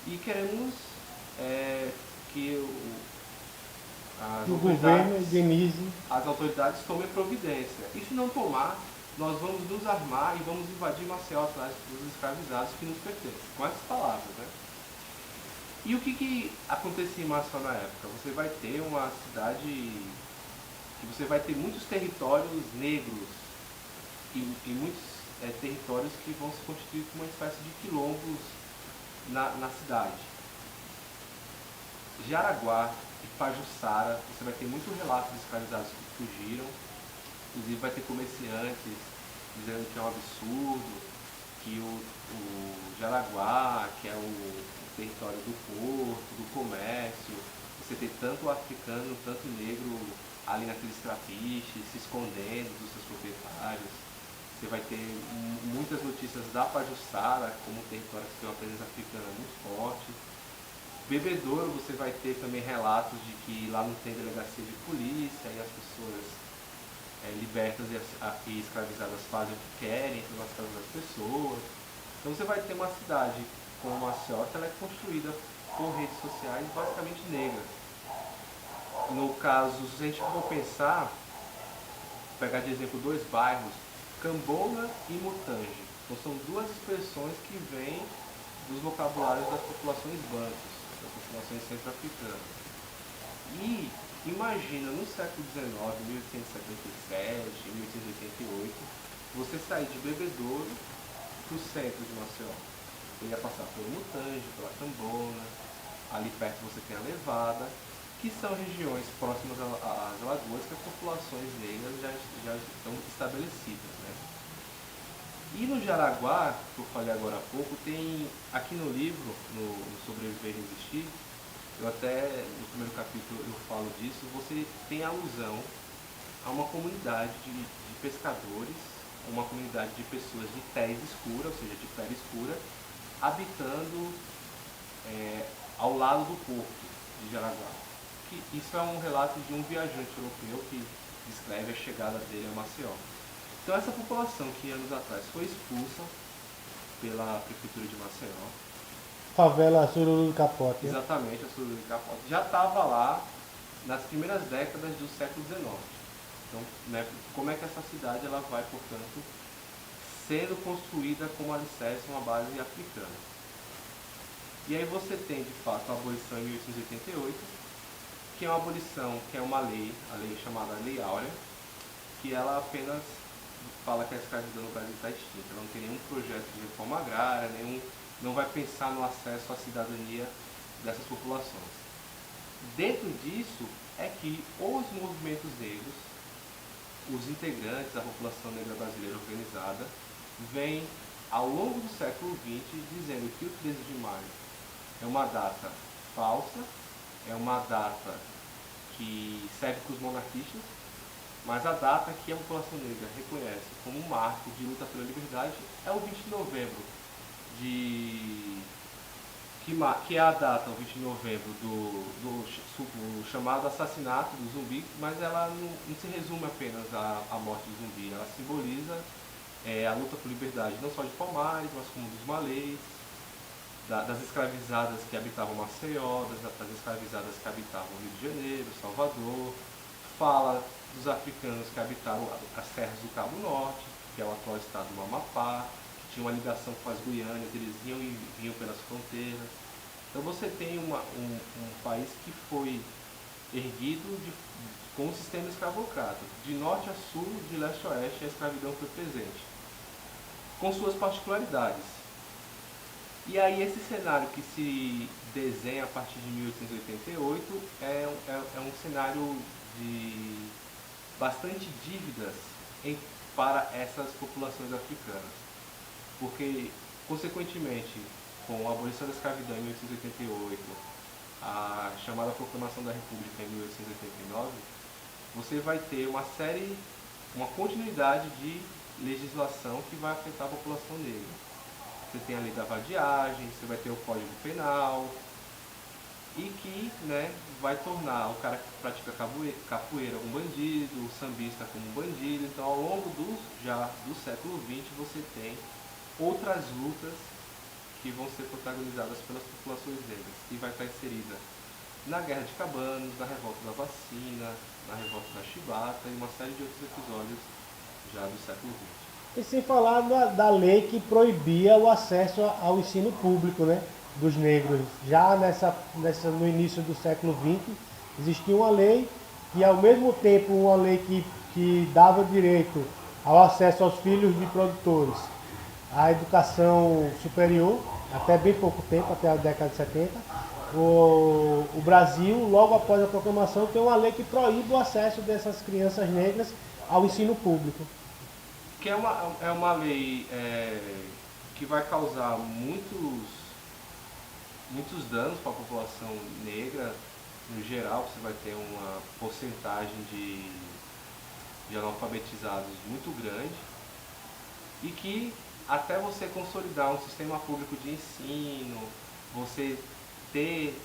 E queremos que as autoridades tomem providência. E se não tomar, nós vamos nos armar e vamos invadir Maceió atrás dos escravizados que nos pertencem. Com essas palavras, né? E o que acontecia em Maceió na época? Você vai ter uma cidade que você vai ter muitos territórios negros e muitos territórios que vão se constituir como uma espécie de quilombos na cidade. Jaraguá e Pajuçara, você vai ter muito relato de escravizados que fugiram. Inclusive vai ter comerciantes dizendo que é um absurdo, que o Jaraguá, que é o território do porto, do comércio, você tem tanto africano, tanto negro ali naqueles trapiches, se escondendo dos seus proprietários. Você vai ter muitas notícias da Pajuçara, como um território que tem uma presença africana muito forte. Bebedouro, você vai ter também relatos de que lá não tem delegacia de polícia e as pessoas libertas e escravizadas fazem o que querem, entram nas casas das pessoas. Então você vai ter uma cidade como Maceió, que ela é construída por redes sociais basicamente negras. No caso, se a gente for pensar, pegar de exemplo dois bairros, Cambola e Mutange. Então são duas expressões que vêm dos vocabulários das populações bantus, das populações centro-africanas. E imagina no século XIX, 1877, 1888, você sair de Bebedouro para o centro de Maceió. Você ia passar pelo Mutange, pela Cambola, ali perto você tem a Levada, que são regiões próximas às lagoas que as populações negras já estão estabelecidas. Né? E no Jaraguá, que eu falei agora há pouco, tem aqui no livro, no Sobreviver e Resistir, eu até no primeiro capítulo eu falo disso, você tem alusão a uma comunidade de pescadores, uma comunidade de pessoas de tez escura, ou seja, de pele escura, habitando ao lado do porto de Jaraguá. Isso é um relato de um viajante europeu que descreve a chegada dele a Maceió. Então essa população que anos atrás foi expulsa pela prefeitura de Maceió, Favela Sururu do Capote. exatamente, a Sururu do Capote, já estava lá nas primeiras décadas do século XIX. Então, né, como é que essa cidade ela vai, portanto, sendo construída como alicerce, uma base africana. E aí você tem, de fato, a abolição em 1888, que é uma abolição, que é uma lei, a lei chamada Lei Áurea, que ela apenas fala que a escravidão no Brasil está extinta. Ela não tem nenhum projeto de reforma agrária, não vai pensar no acesso à cidadania dessas populações. Dentro disso é que os movimentos negros, os integrantes da população negra brasileira organizada, vêm ao longo do século XX dizendo que o 13 de maio é uma data falsa, é uma data que serve para os monarquistas, mas a data que a população negra reconhece como um marco de luta pela liberdade é o 20 de novembro, que é a data, o 20 de novembro, do chamado assassinato do Zumbi, mas ela não se resume apenas à morte do Zumbi, ela simboliza a luta por liberdade não só de Palmares, mas como dos malês, das escravizadas que habitavam Maceió, das escravizadas que habitavam Rio de Janeiro, Salvador, fala dos africanos que habitavam as terras do Cabo Norte, que é o atual estado do Amapá, que tinha uma ligação com as Guianas, eles iam e vinham pelas fronteiras. Então você tem um país que foi erguido com um sistema escravocrata. De norte a sul, de leste a oeste, a escravidão foi presente, com suas particularidades. E aí esse cenário que se desenha a partir de 1888 é um cenário de bastante dívidas para essas populações africanas. Porque, consequentemente, com a abolição da escravidão em 1888, a chamada Proclamação da República em 1889, você vai ter uma continuidade de legislação que vai afetar a população negra. Você tem a lei da vadiagem, você vai ter o Código Penal, e que vai tornar o cara que pratica capoeira um bandido, o sambista como um bandido. Então, ao longo do século XX, você tem outras lutas que vão ser protagonizadas pelas populações negras, e vai estar inserida na Guerra de Cabanos, na Revolta da Vacina, na Revolta da Chibata e uma série de outros episódios já do século XX. E sem falar da lei que proibia o acesso ao ensino público, né, dos negros. Já no início do século XX, existia uma lei que, ao mesmo tempo, uma lei que dava direito ao acesso aos filhos de produtores, à educação superior, até bem pouco tempo, até a década de 70. O Brasil, logo após a proclamação, tem uma lei que proíbe o acesso dessas crianças negras ao ensino público. Que é uma lei que vai causar muitos danos para a população negra no geral. Você vai ter uma porcentagem de analfabetizados muito grande, e que até você consolidar um sistema público de ensino, você ter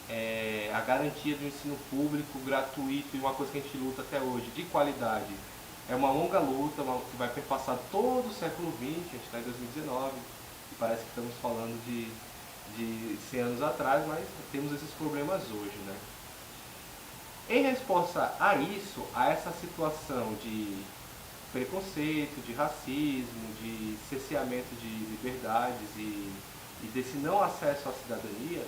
a garantia do ensino público gratuito, e uma coisa que a gente luta até hoje, de qualidade, é uma longa luta que vai perpassar todo o século XX. A gente está em 2019 e parece que estamos falando de de 100 anos atrás, mas temos esses problemas hoje, né? Em resposta a isso, a essa situação de preconceito, de racismo, de cerceamento de liberdades e desse não acesso à cidadania,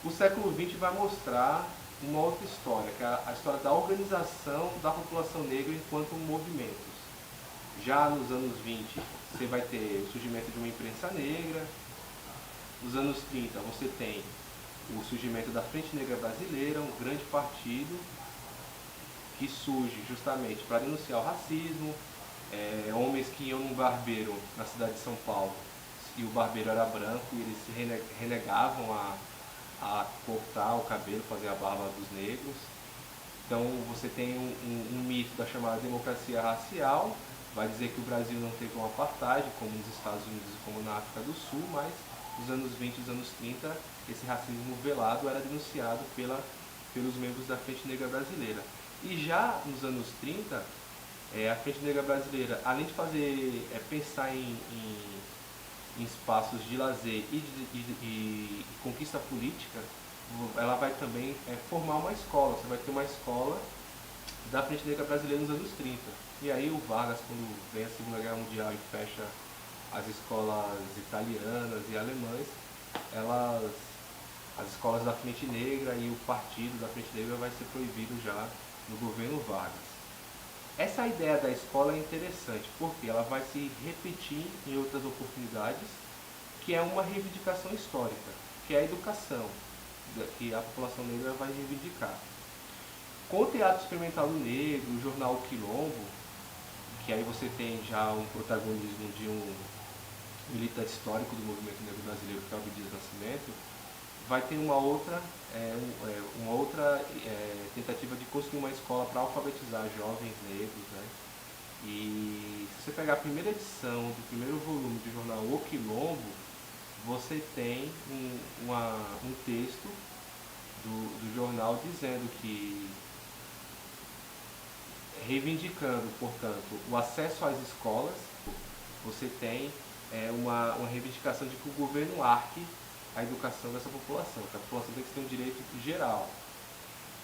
o século XX vai mostrar uma outra história, que é a história da organização da população negra enquanto movimentos. Já nos anos 20, você vai ter o surgimento de uma imprensa negra. Nos anos 30, você tem o surgimento da Frente Negra Brasileira, um grande partido que surge justamente para denunciar o racismo. Homens que iam num barbeiro na cidade de São Paulo e o barbeiro era branco e eles se renegavam a cortar o cabelo, fazer a barba dos negros. Então você tem um mito da chamada democracia racial, vai dizer que o Brasil não teve um apartheid, como nos Estados Unidos e como na África do Sul, mas nos anos 20 e nos anos 30 esse racismo velado era denunciado pelos membros da Frente Negra Brasileira. E já nos anos 30, a Frente Negra Brasileira, além de pensar em espaços de lazer e conquista política, ela vai também formar uma escola. Você vai ter uma escola da Frente Negra Brasileira nos anos 30. E aí o Vargas, quando vem a Segunda Guerra Mundial e fecha as escolas italianas e alemãs, as escolas da Frente Negra e o partido da Frente Negra vai ser proibido já no governo Vargas. Essa ideia da escola é interessante porque ela vai se repetir em outras oportunidades, que é uma reivindicação histórica, que é a educação, que a população negra vai reivindicar. Com o Teatro Experimental do Negro, o jornal Quilombo, que aí você tem já um protagonismo de um militante histórico do movimento negro brasileiro, que é o Abdias Nascimento, vai ter uma outra tentativa de construir uma escola para alfabetizar jovens negros, né? E se você pegar a primeira edição do primeiro volume do jornal O Quilombo, você tem um texto do jornal dizendo que, reivindicando, portanto, o acesso às escolas, você tem uma reivindicação de que o governo arque a educação dessa população, que a população tem que ter um direito geral.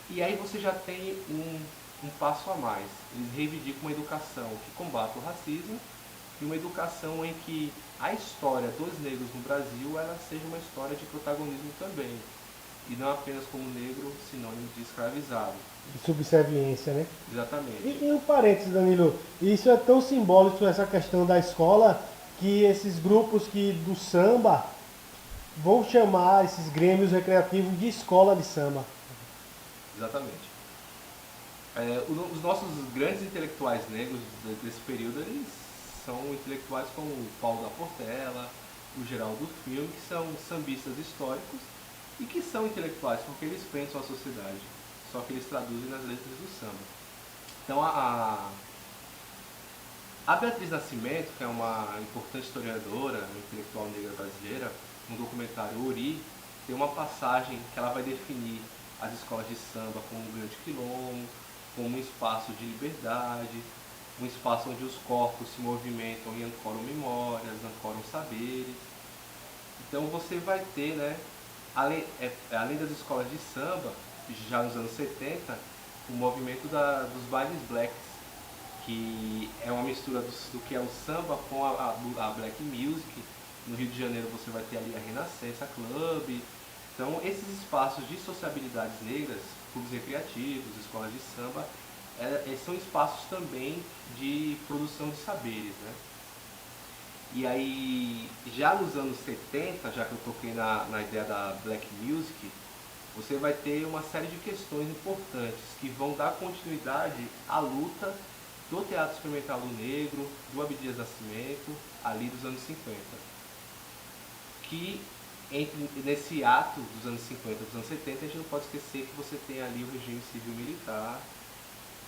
E aí você já tem um passo a mais. Eles reivindicam uma educação que combate o racismo e uma educação em que a história dos negros no Brasil ela seja uma história de protagonismo também. E não apenas como negro, sinônimo de escravizado. De subserviência, né? Exatamente. E um parênteses, Danilo, isso é tão simbólico, essa questão da escola, que esses grupos do samba vão chamar esses grêmios recreativos de escola de samba. Exatamente. Os nossos grandes intelectuais negros desse período, eles são intelectuais como o Paulo da Portela, o Geraldo Filme, que são sambistas históricos e que são intelectuais porque eles pensam a sociedade, só que eles traduzem nas letras do samba. Então a Beatriz Nascimento, que é uma importante historiadora, uma intelectual negra brasileira, no documentário Ori, tem uma passagem que ela vai definir as escolas de samba como um grande quilombo, como um espaço de liberdade, um espaço onde os corpos se movimentam e ancoram memórias, ancoram saberes. Então você vai ter, né, além das escolas de samba, já nos anos 70, o movimento dos bailes blacks, que é uma mistura do que é o samba com a black music. No Rio de Janeiro você vai ter ali a Renascença Club. Então esses espaços de sociabilidades negras, clubes recreativos, escolas de samba, são espaços também de produção de saberes, né? E aí, já nos anos 70, já que eu toquei na ideia da black music, você vai ter uma série de questões importantes que vão dar continuidade à luta do Teatro Experimental do Negro, do Abdias Nascimento, ali dos anos 50. Que nesse ato dos anos 50 e dos anos 70, a gente não pode esquecer que você tem ali o regime civil-militar,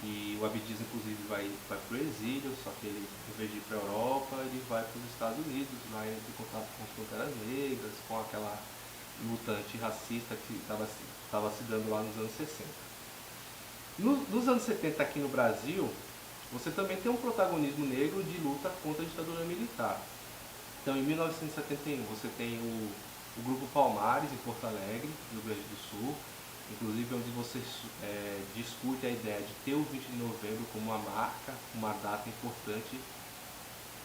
e o Abdias inclusive vai para o exílio, só que ele, em vez de ir para a Europa, ele vai para os Estados Unidos, lá entra em contato com as fronteiras negras, com aquela luta antirracista que estava se dando lá nos anos 60. Nos anos 70 aqui no Brasil, você também tem um protagonismo negro de luta contra a ditadura militar. Então, em 1971, você tem o Grupo Palmares, em Porto Alegre, no Rio Grande do Sul, inclusive onde você discute a ideia de ter o 20 de novembro como uma marca, uma data importante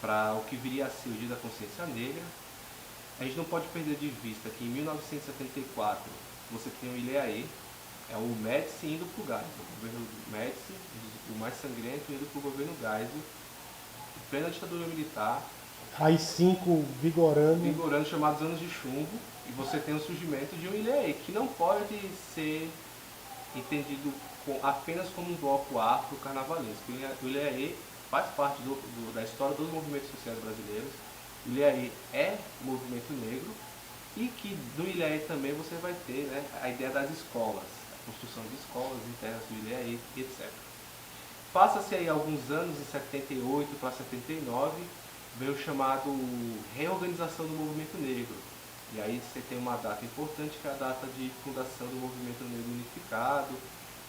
para o que viria a ser o Dia da Consciência Negra. A gente não pode perder de vista que em 1974 você tem o Ilhéaê, é o Médici indo para o Geisel, o governo Médici, o mais sangrento, indo para o governo Geisel, em plena ditadura militar, AI-5 vigorando, chamados Anos de Chumbo, e você tem o surgimento de um Ilhéaê, que não pode ser entendido apenas como um bloco afro-carnavalesco. O Ilhéaê faz parte da história dos movimentos sociais brasileiros. O Ilhéaê é movimento negro, e que no Ilhéaê também você vai ter, né, a ideia das escolas, a construção de escolas internas do Ilhéaê, etc. Passa-se aí alguns anos, em 78 para 79, veio o chamado reorganização do movimento negro. E aí você tem uma data importante, que é a data de fundação do movimento negro unificado,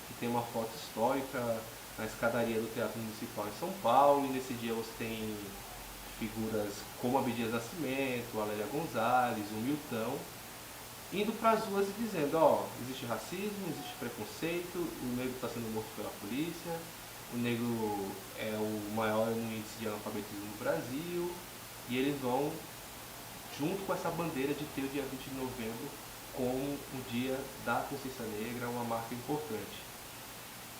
que tem uma foto histórica na escadaria do Teatro Municipal em São Paulo, e nesse dia você tem figuras como Abdias Nascimento, Alélia Gonzalez, o Milton, indo para as ruas e dizendo, ó, existe racismo, existe preconceito, o negro está sendo morto pela polícia, o negro é o maior índice de analfabetismo no Brasil, e eles vão, junto com essa bandeira de ter o dia 20 de novembro como o dia da consciência negra, uma marca importante,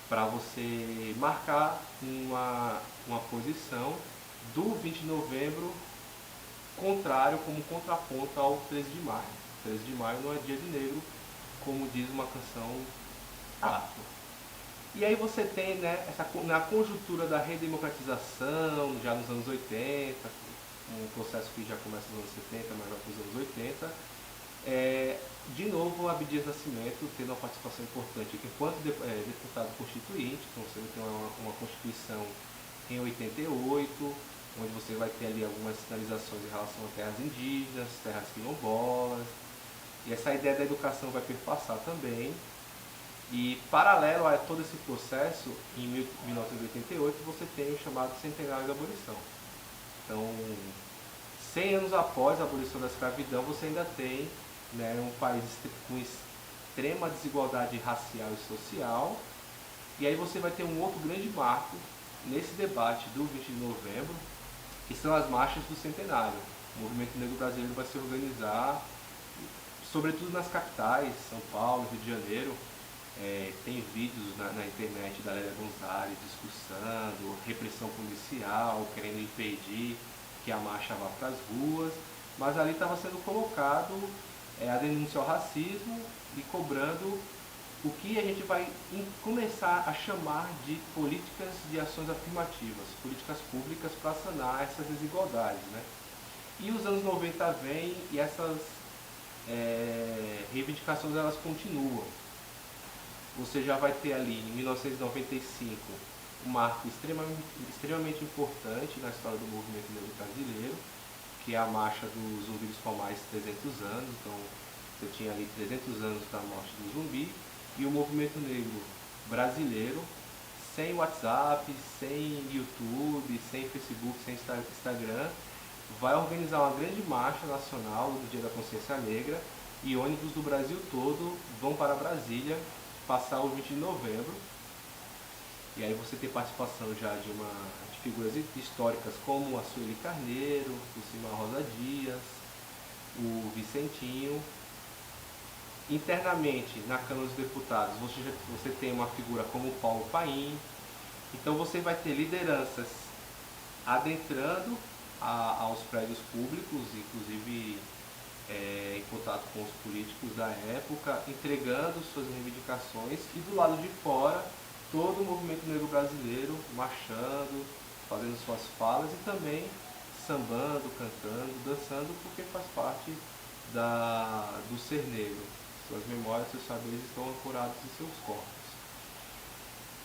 para você marcar uma posição do 20 de novembro contrário, como contraponto ao 13 de maio. 13 de maio não é dia de negro, como diz uma canção afro. E aí você tem, né, na conjuntura da redemocratização, já nos anos 80, um processo que já começa nos anos 70, mas vai para os anos 80, de novo o Abdias Nascimento tendo uma participação importante enquanto deputado constituinte. Então você tem uma Constituição em 88, onde você vai ter ali algumas sinalizações em relação a terras indígenas, terras quilombolas, e essa ideia da educação vai perpassar também. E paralelo a todo esse processo, em 1988 você tem o chamado Centenário da Abolição. Então, 100 anos após a abolição da escravidão, você ainda tem, né, um país com extrema desigualdade racial e social, e aí você vai ter um outro grande marco nesse debate do 20 de novembro, que são as marchas do centenário. O movimento negro brasileiro vai se organizar, sobretudo nas capitais, São Paulo, Rio de Janeiro. Tem vídeos na internet da Lélia Gonzalez discursando, repressão policial, querendo impedir que a marcha vá para as ruas, mas ali estava sendo colocado a denúncia ao racismo e cobrando o que a gente vai começar a chamar de políticas de ações afirmativas, políticas públicas para sanar essas desigualdades, né? E os anos 90 vêm e essas reivindicações elas continuam. Você já vai ter ali, em 1995, um marco extremamente importante na história do movimento negro brasileiro, que é a marcha do Zumbi dos Palmares 300 anos. Então, você tinha ali 300 anos da morte do Zumbi, e o movimento negro brasileiro, sem WhatsApp, sem YouTube, sem Facebook, sem Instagram, vai organizar uma grande marcha nacional do Dia da Consciência Negra, e ônibus do Brasil todo vão para Brasília passar o 20 de novembro. E aí você tem participação já de figuras históricas como a Sueli Carneiro, o Cimar Rosa Dias, o Vicentinho. Internamente, na Câmara dos Deputados, você tem uma figura como o Paulo Paim. Então você vai ter lideranças adentrando aos prédios públicos, inclusive em contato com os políticos da época, entregando suas reivindicações, e do lado de fora, todo o movimento negro brasileiro marchando, fazendo suas falas e também sambando, cantando, dançando, porque faz parte do ser negro. Suas memórias, seus saberes estão ancorados em seus corpos.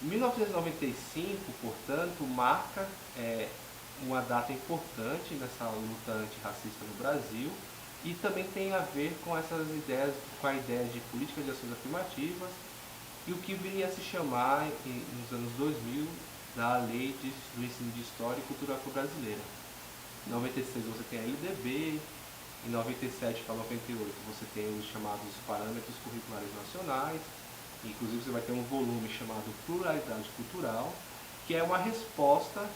1995, portanto, marca uma data importante nessa luta antirracista no Brasil, e também tem a ver com essas ideias, com a ideia de política de ações afirmativas, e o que viria a se chamar, nos anos 2000, da Lei do Ensino de História e Cultura Afro-Brasileira. Em 96 você tem a LDB, Em 97 para 98 você tem os chamados parâmetros curriculares nacionais, inclusive você vai ter um volume chamado Pluralidade Cultural, que é uma resposta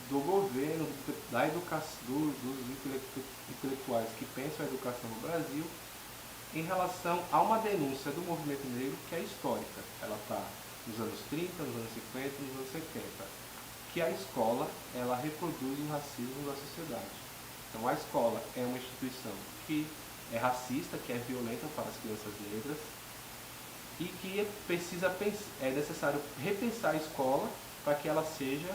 do governo, da educação, dos intelectuais que pensam a educação no Brasil, em relação a uma denúncia do movimento negro que é histórica. Ela está nos anos 30, nos anos 50, nos anos 70, que a escola ela reproduz o racismo da sociedade. Então a escola é uma instituição que é racista, que é violenta para as crianças negras e que é necessário repensar a escola para que ela seja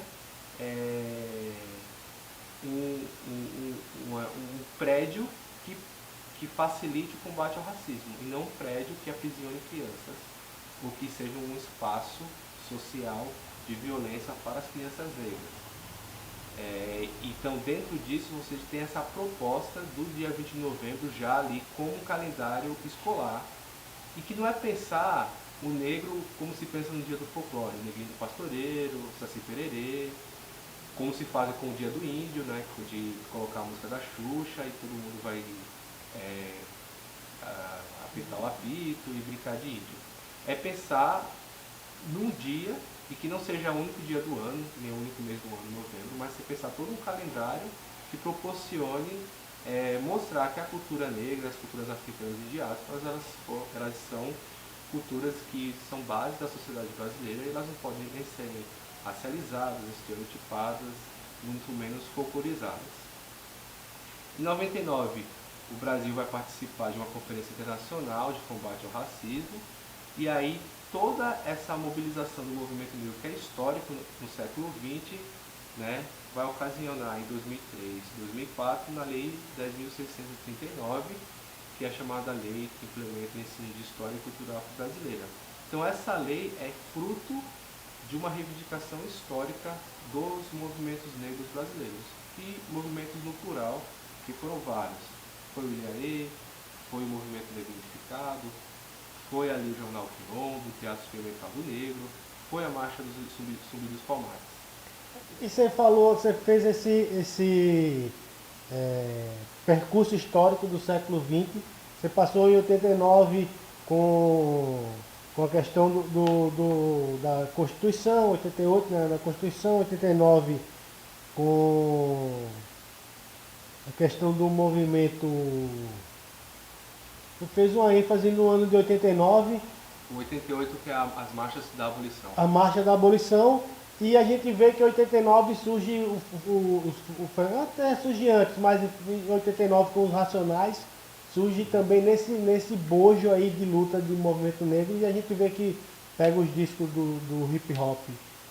um prédio que facilite o combate ao racismo e não um prédio que aprisione crianças ou que seja um espaço social de violência para as crianças negras. Então, dentro disso, você tem essa proposta do dia 20 de novembro já ali como um calendário escolar e que não é pensar o negro como se pensa no dia do folclore, o neguinho do pastoreiro, Saci Pererê, como se faz com o dia do índio, né, de colocar a música da Xuxa e todo mundo vai apitar o apito e brincar de índio. É pensar num dia, e que não seja o único dia do ano, nem o único mês do ano, novembro, mas você pensar todo um calendário que proporcione mostrar que a cultura negra, as culturas africanas e diásporas, elas são culturas que são base da sociedade brasileira e elas não podem nem serem racializadas, estereotipadas, muito menos folclorizadas. Em 99, o Brasil vai participar de uma conferência internacional de combate ao racismo e aí toda essa mobilização do movimento negro, que é histórico no século XX, né, vai ocasionar em 2003, 2004, na Lei 10.639, que é a chamada lei que implementa o ensino de História e Cultura Brasileira. Então essa lei é fruto de uma reivindicação histórica dos movimentos negros brasileiros e movimentos no plural, que foram vários. Foi o Ilhaê, foi o Movimento Negro Unificado, foi ali o Jornal Quilombo, o Teatro Experimental do Negro, foi a Marcha dos Zumbi dos Palmares. E você falou, você fez esse percurso histórico do século XX. Você passou em 89 com a questão da Constituição, 88 na Constituição, 89 com a questão do movimento. Você fez uma ênfase no ano de 89. O 88 que é as marchas da abolição. A marcha da abolição. E a gente vê que em 89 surge até surge antes, mas em 89 com os Racionais, surge também nesse bojo aí de luta do movimento negro, e a gente vê que pega os discos do hip hop,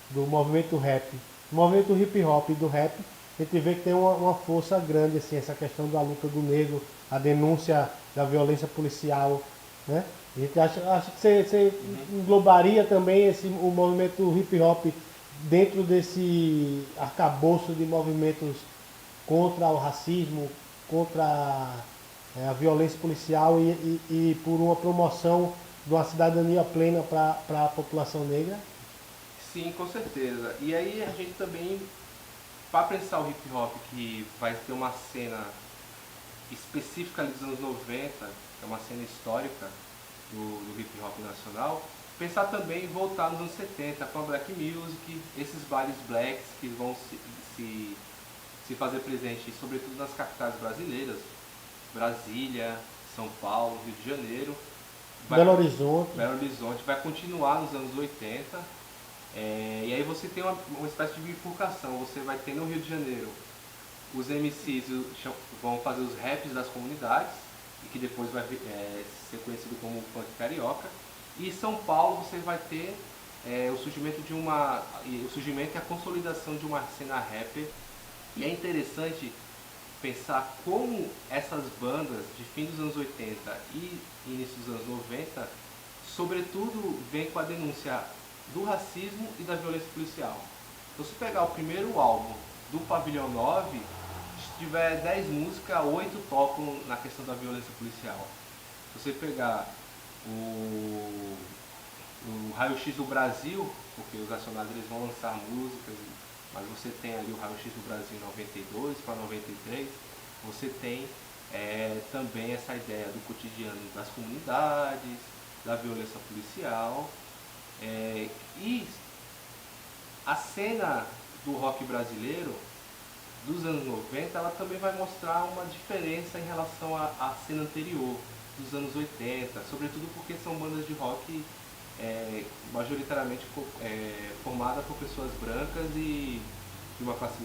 do movimento rap, do movimento hip hop e do rap, a gente vê que tem uma força grande, assim, essa questão da luta do negro, a denúncia da violência policial, né? A gente acha que você englobaria também o movimento hip hop dentro desse arcabouço de movimentos contra o racismo, contra a violência policial e por uma promoção de uma cidadania plena para a população negra? Sim, com certeza. E aí a gente também, para pensar o hip hop, que vai ter uma cena específica ali dos anos 90, que é uma cena histórica do hip hop nacional, pensar também em voltar nos anos 70 com a Black Music, esses bailes blacks que vão se fazer presente, sobretudo nas capitais brasileiras, Brasília, São Paulo, Rio de Janeiro. Belo Horizonte. Belo Horizonte vai continuar nos anos 80. E aí você tem uma espécie de bifurcação. Você vai ter no Rio de Janeiro os MCs vão fazer os raps das comunidades, e que depois vai ser conhecido como funk carioca. E em São Paulo você vai ter o surgimento e a consolidação de uma cena rapper. E é interessante pensar como essas bandas de fim dos anos 80 e início dos anos 90, sobretudo, vem com a denúncia do racismo e da violência policial. Então, se pegar o primeiro álbum do Pavilhão 9, se tiver 10 músicas, 8 tocam na questão da violência policial. Se você pegar o Raio-X do Brasil, porque os Racionais eles vão lançar músicas, mas você tem ali o Raio-X do Brasil em 92 para 93, você tem também essa ideia do cotidiano das comunidades, da violência policial. E a cena do rock brasileiro dos anos 90, ela também vai mostrar uma diferença em relação à cena anterior, dos anos 80, sobretudo porque são bandas de rock majoritariamente formadas por pessoas brancas e de uma classe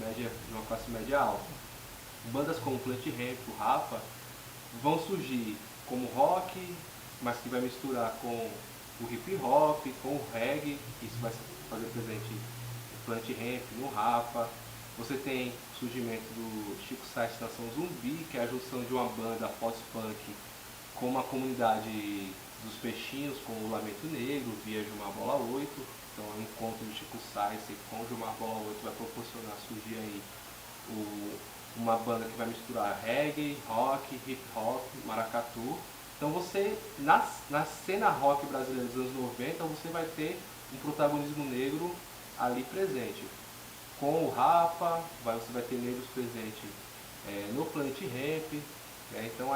média alta. Bandas como Plant Ramp, o Rapa, vão surgir como rock, mas que vai misturar com o hip hop, com o reggae, isso vai fazer presente no Plant Ramp, no Rapa. Você tem o surgimento do Chico Sainz Nação Zumbi, que é a junção de uma banda pós-punk com uma comunidade dos peixinhos, com o Lamento Negro, via Gilmar Bola 8. Então o encontro de Chico Sainz com Gilmar Bola 8 vai proporcionar surgir aí uma banda que vai misturar reggae, rock, hip hop, maracatu. Então você, na cena rock brasileira dos anos 90, você vai ter um protagonismo negro ali presente. Com o Rapa, você vai ter negros presentes no Planet Ramp. Então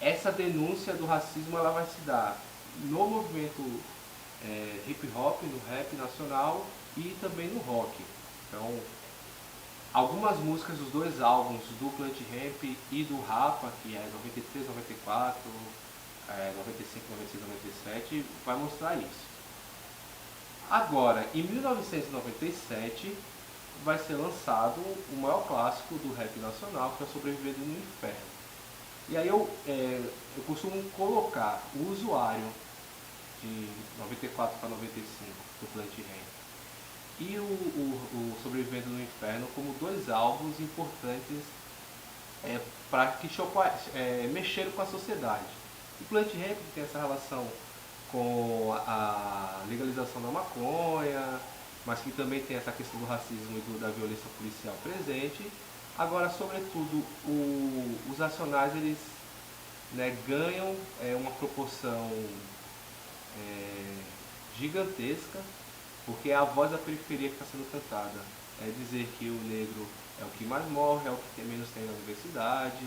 essa denúncia do racismo ela vai se dar no movimento hip hop, no rap nacional e também no rock. Então algumas músicas dos dois álbuns, do Plant Ramp e do Rapa, que é 93, 94, 95, 96, 97, vai mostrar isso. Agora, em 1997, vai ser lançado o maior clássico do rap nacional, que é Sobrevivendo no Inferno. E aí eu costumo colocar o usuário de 94 para 95 do Plant Ramp e o Sobrevivendo no Inferno como dois álbuns importantes para que mexeram com a sociedade. O Plant Ramp tem essa relação com a legalização da maconha, mas que também tem essa questão do racismo e da violência policial presente. Agora, sobretudo, os Racionais eles ganham uma proporção gigantesca, porque é a voz da periferia que está sendo cantada. É dizer que o negro é o que mais morre, é o que menos tem na universidade.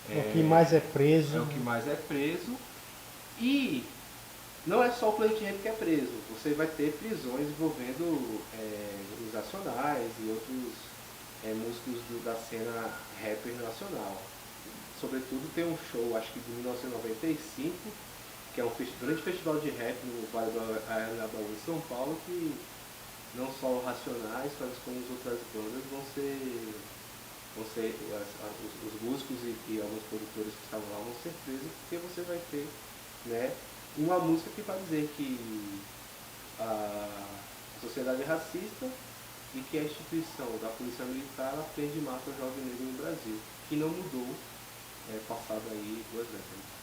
O que mais é preso. É o que mais é preso. E não é só o Plant Ramp que é preso. Você vai ter prisões envolvendo os Racionais e outros músicos da cena rapper nacional. Sobretudo tem um show, acho que de 1995, que é um grande festival de rap no Vale do Anhangabaú em São Paulo, que não só os Racionais, mas como as outras bandas vão ser os músicos e alguns produtores que estavam lá vão ser presos, porque você vai ter uma música que vai dizer que a sociedade é racista e que a instituição da polícia militar ela prende e mata o jovem negro no Brasil, que não mudou passado aí 2 décadas.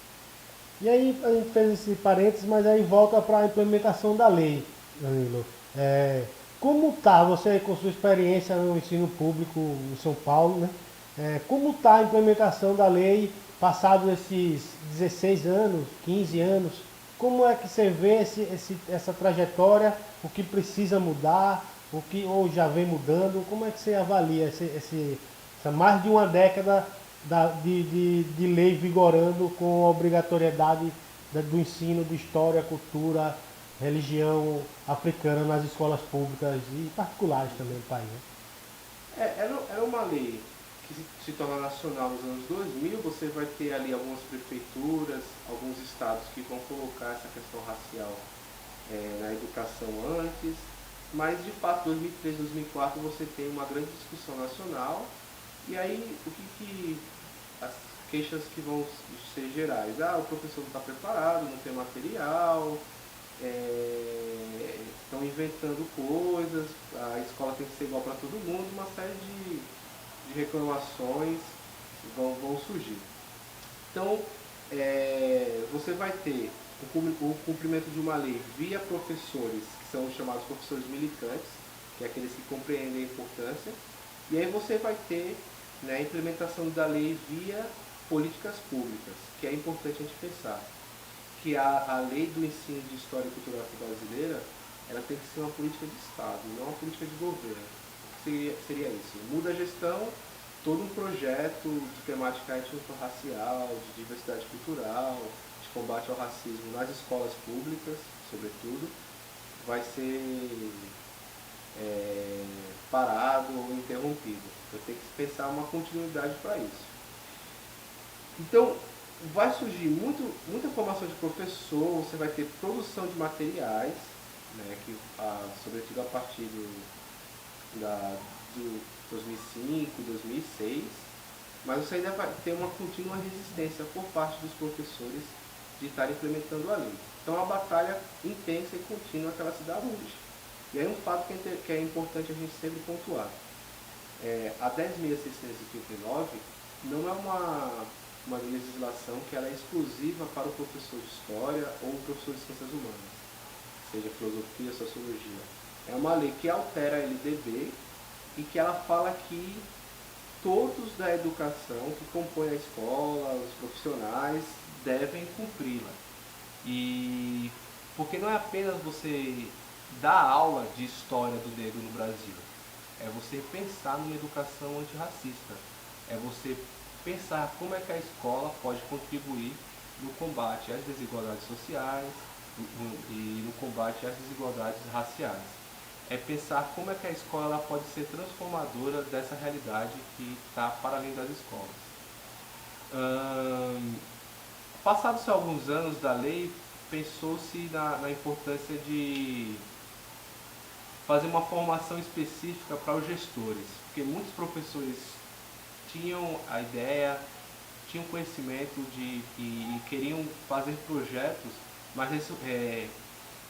E aí a gente fez esse parênteses, mas aí volta para a implementação da lei, Danilo. Como está, você com sua experiência no ensino público em São Paulo, né? Como está a implementação da lei, passados esses 16 anos, 15 anos? Como é que você vê essa trajetória, o que precisa mudar, o que ou já vem mudando? Como é que você avalia essa mais de uma década de lei vigorando com a obrigatoriedade do ensino de história, cultura, religião africana nas escolas públicas e particulares também do país? Né? Era uma lei que se torna nacional nos anos 2000. Você vai ter ali algumas prefeituras, alguns estados que vão colocar essa questão racial na educação antes, mas de fato 2003, 2004 você tem uma grande discussão nacional. E aí, as queixas que vão ser gerais? O professor não está preparado, não tem material, estão inventando coisas, a escola tem que ser igual para todo mundo, uma série de reclamações vão surgir. Então, você vai ter o cumprimento de uma lei via professores, que são os chamados professores militantes, que é aqueles que compreendem a importância, e aí você vai ter a implementação da lei via políticas públicas, que é importante a gente pensar que a lei do ensino de história e cultura brasileira ela tem que ser uma política de Estado, não uma política de governo. Seria isso, muda a gestão, todo um projeto de temática étnico-racial, de diversidade cultural, de combate ao racismo nas escolas públicas, sobretudo, vai ser parado ou interrompido. Eu tenho que pensar uma continuidade para isso. Então, vai surgir muita formação de professor, você vai ter produção de materiais, né, que, sobretudo a partir do 2005, 2006, mas você ainda vai ter uma contínua resistência por parte dos professores de estar implementando a lei. Então é uma batalha intensa e contínua que ela se dá hoje. E aí um fato que é importante a gente sempre pontuar. A 10.639 não é uma legislação que ela é exclusiva para o professor de História ou o professor de Ciências Humanas, seja Filosofia, Sociologia. É uma lei que altera a LDB e que ela fala que todos da educação que compõem a escola, os profissionais, devem cumpri-la. E porque não é apenas você dar aula de história do negro no Brasil, é você pensar numa educação antirracista, é você pensar como é que a escola pode contribuir no combate às desigualdades sociais e no combate às desigualdades raciais. É pensar como é que a escola pode ser transformadora dessa realidade que está para além das escolas. Passados alguns anos da lei, pensou-se na importância de fazer uma formação específica para os gestores, porque muitos professores tinham a ideia, tinham conhecimento e queriam fazer projetos, mas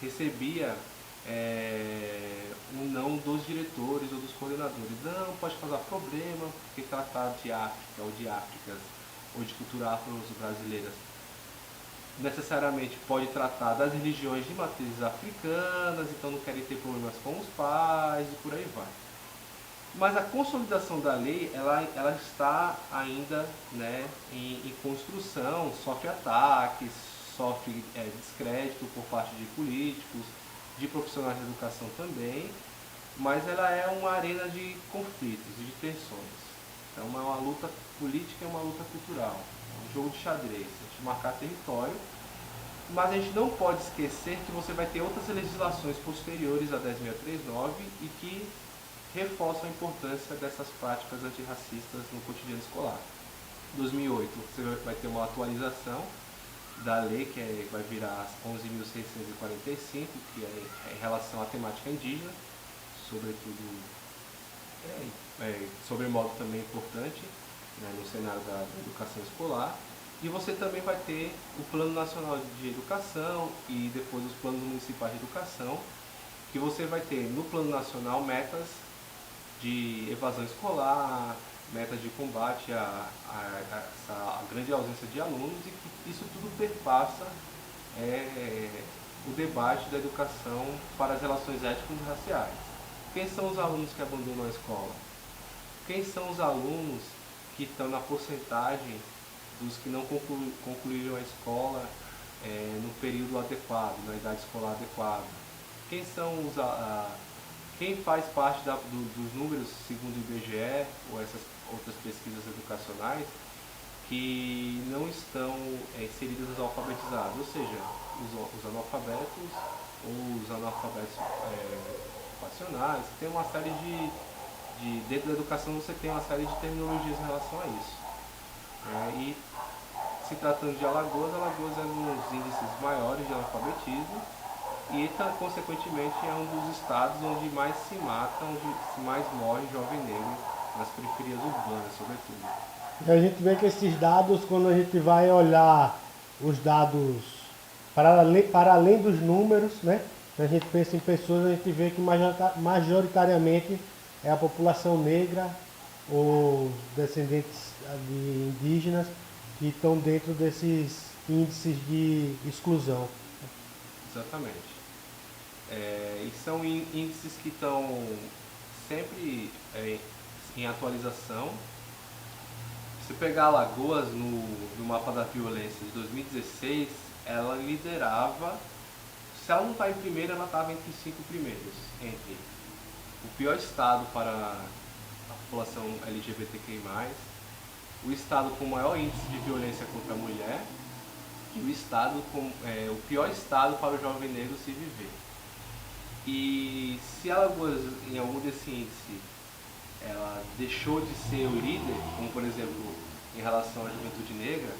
recebia um não dos diretores ou dos coordenadores. Não, pode causar problema, porque tratar de África ou de Áfricas ou de cultura afro-brasileiras necessariamente pode tratar das religiões de matrizes africanas, então não querem ter problemas com os pais e por aí vai. Mas a consolidação da lei, ela está ainda, né, em construção, sofre ataques, sofre descrédito por parte de políticos, de profissionais de educação também, mas ela é uma arena de conflitos e de tensões. Então é uma luta política e uma luta cultural, é um jogo de xadrez, de marcar território, mas a gente não pode esquecer que você vai ter outras legislações posteriores a 10.639 e que reforçam a importância dessas práticas antirracistas no cotidiano escolar. Em 2008 você vai ter uma atualização da lei que vai virar 11.645, que é em relação à temática indígena, sobretudo, sobremodo também importante, né, no cenário da educação escolar. E você também vai ter o Plano Nacional de Educação e depois os planos municipais de educação, que você vai ter no Plano Nacional metas de evasão escolar, metas de combate a essa grande ausência de alunos, e que isso tudo perpassa o debate da educação para as relações étnicas e raciais. Quem são os alunos que abandonam a escola? Quem são os alunos que estão na porcentagem dos que não concluíram a escola no período adequado, na idade escolar adequada? Quem são quem faz parte dos números, segundo o IBGE ou essas outras pesquisas educacionais, que não estão inseridas nos alfabetizados, ou seja, os analfabetos ou os analfabetos ocupacionais. Tem uma série dentro da educação você tem uma série de terminologias em relação a isso. E se tratando de Alagoas é um dos índices maiores de analfabetismo e, consequentemente, é um dos estados onde mais se mata, onde mais morre jovem negro, nas periferias urbanas, sobretudo. E a gente vê que esses dados, quando a gente vai olhar os dados para além dos números, né? A gente pensa em pessoas, a gente vê que majoritariamente é a população negra ou descendentes de indígenas que estão dentro desses índices de exclusão. Exatamente. E são índices que estão sempre em atualização. Se pegar Alagoas no mapa da violência de 2016, ela liderava, se ela não está em primeiro, ela estava entre os 5 primeiros, entre o pior estado para a população LGBTQI+, o estado com maior índice de violência contra a mulher e o estado com o pior estado para o jovem negro se viver. E se Alagoas, em algum desse índice, ela deixou de ser o líder, como por exemplo em relação à juventude negra,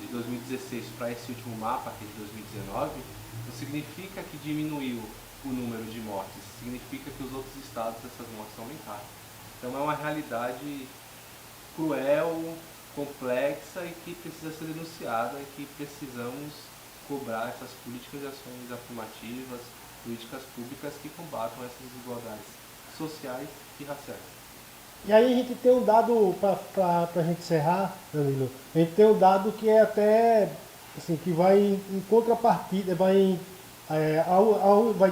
de 2016 para esse último mapa, que é de 2019, não significa que diminuiu o número de mortes, significa que os outros estados essas mortes aumentaram. Então é uma realidade cruel, complexa e que precisa ser denunciada e que precisamos cobrar essas políticas de ações afirmativas, políticas públicas que combatam essas desigualdades sociais e raciais. E aí a gente tem um dado, para a gente encerrar, Danilo, a gente tem um dado que é até, assim, que vai em contrapartida, vai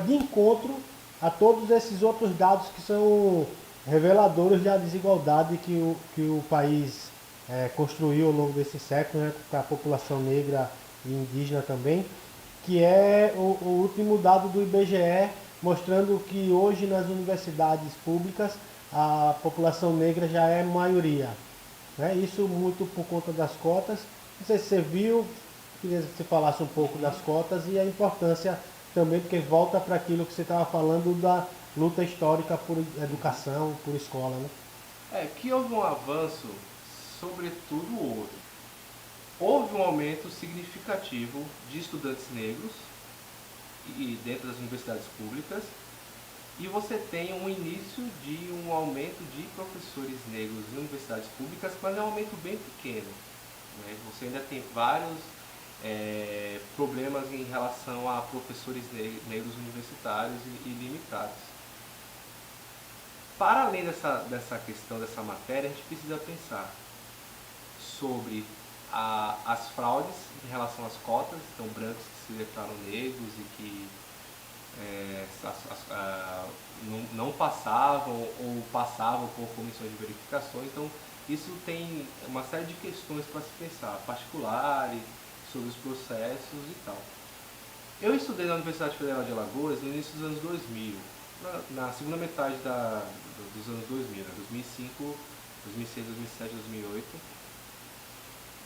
de encontro a todos esses outros dados que são reveladores da desigualdade que o país construiu ao longo desse século, né, para a população negra e indígena também, que é o último dado do IBGE, mostrando que hoje nas universidades públicas a população negra já é maioria. Né? Isso muito por conta das cotas. Não sei se você viu, queria que você falasse um pouco das cotas e a importância também, porque volta para aquilo que você estava falando da luta histórica por educação, por escola. Né? Que houve um avanço, sobretudo hoje. Houve um aumento significativo de estudantes negros e dentro das universidades públicas, e você tem um início de um aumento de professores negros em universidades públicas, mas é um aumento bem pequeno. Né? Você ainda tem vários problemas em relação a professores negros universitários e limitados. Para além dessa questão, dessa matéria, a gente precisa pensar sobre as fraudes em relação às cotas, então brancos que se declaram negros e que não passavam ou passavam por comissões de verificação. Então isso tem uma série de questões para se pensar, particulares, sobre os processos e tal. Eu estudei na Universidade Federal de Alagoas no início dos anos 2000, na segunda metade dos anos 2000, né? 2005, 2006, 2007, 2008.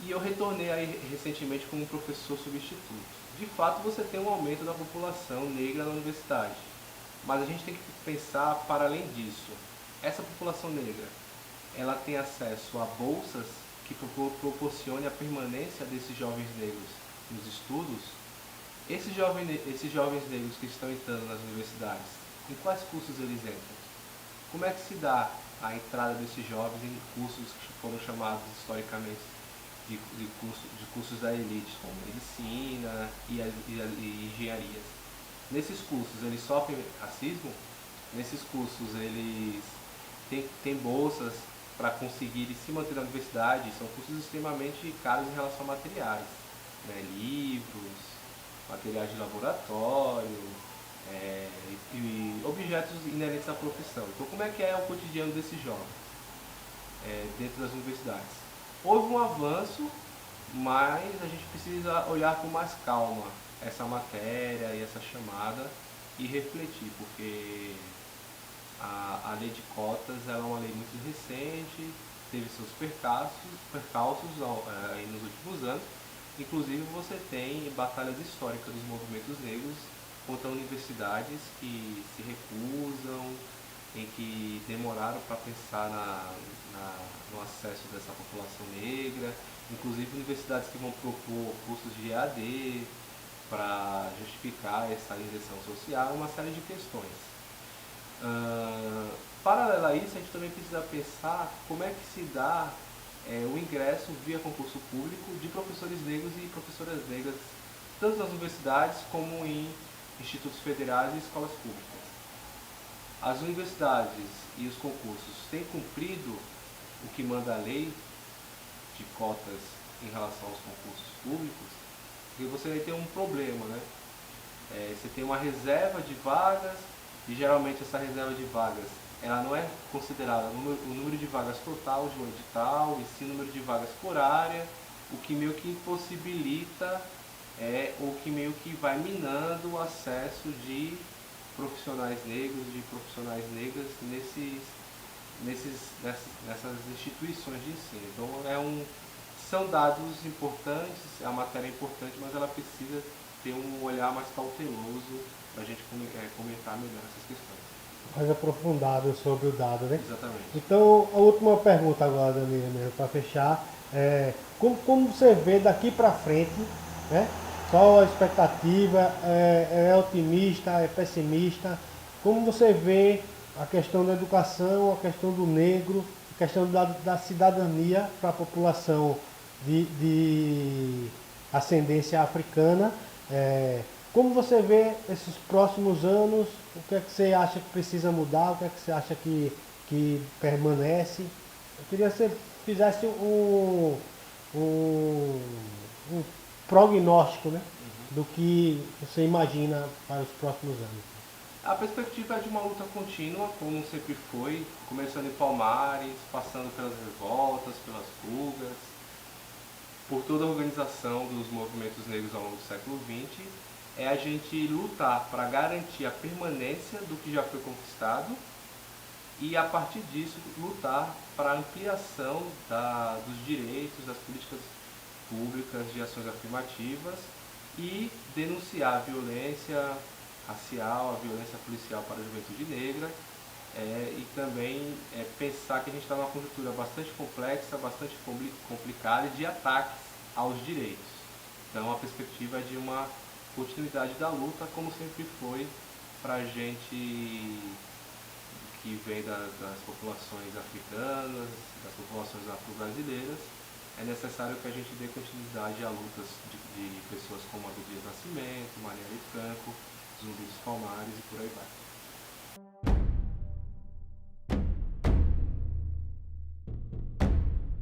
E eu retornei aí recentemente como professor substituto. De fato, você tem um aumento da população negra na universidade, mas a gente tem que pensar para além disso. Essa população negra, ela tem acesso a bolsas que proporcionem a permanência desses jovens negros nos estudos. Esses jovens negros que estão entrando nas universidades, em quais cursos eles entram? Como é que se dá a entrada desses jovens em cursos que foram chamados historicamente de cursos da elite, como medicina e engenharias? Nesses cursos eles sofrem racismo? Nesses cursos eles têm bolsas para conseguirem se manter na universidade? São cursos extremamente caros em relação a materiais, né? Livros, materiais de laboratório e objetos inerentes à profissão. Então como é que é o cotidiano desses jovens dentro das universidades? Houve um avanço, mas a gente precisa olhar com mais calma essa matéria e essa chamada e refletir, porque a lei de cotas ela é uma lei muito recente, teve seus percalços aí nos últimos anos. Inclusive você tem batalhas históricas dos movimentos negros contra universidades que se recusam, em que demoraram para pensar no acesso dessa população negra, inclusive universidades que vão propor cursos de EAD para justificar essa inserção social, uma série de questões. Paralelo a isso, a gente também precisa pensar como é que se dá o ingresso via concurso público de professores negros e professoras negras, tanto nas universidades como em institutos federais e escolas públicas. As universidades e os concursos têm cumprido o que manda a lei de cotas em relação aos concursos públicos, porque você vai ter um problema, né? Você tem uma reserva de vagas e geralmente essa reserva de vagas ela não é considerada o número de vagas total de um edital, e sim o número de vagas por área, o que meio que impossibilita ou que meio que vai minando o acesso de profissionais negros, de profissionais negras nessas instituições de ensino. Então são dados importantes, a matéria é importante, mas ela precisa ter um olhar mais cauteloso para a gente comentar melhor essas questões. Mais aprofundado sobre o dado, né? Exatamente. Então, a última pergunta agora, Danilo, mesmo, para fechar. Como você vê daqui para frente, né? Qual a expectativa? É otimista? É pessimista? Como você vê a questão da educação, a questão do negro, a questão da cidadania para a população de ascendência africana? Como você vê esses próximos anos? O que é que você acha que precisa mudar? O que é que você acha que permanece? Eu queria que você fizesse um prognóstico, né, do que você imagina para os próximos anos. A perspectiva é de uma luta contínua, como sempre foi, começando em Palmares, passando pelas revoltas, pelas fugas, por toda a organização dos movimentos negros ao longo do século XX, é a gente lutar para garantir a permanência do que já foi conquistado e, a partir disso, lutar para a ampliação dos direitos, das políticas públicas de ações afirmativas e denunciar a violência racial, a violência policial para a juventude negra, e também pensar que a gente está numa conjuntura bastante complexa, bastante complicada de ataques aos direitos. Então a perspectiva é de uma continuidade da luta, como sempre foi para a gente que vem das populações africanas, das populações afro-brasileiras. É necessário que a gente dê continuidade a lutas de pessoas como Abdias Nascimento, Marielle Franco, Zumbi dos Palmares e por aí vai.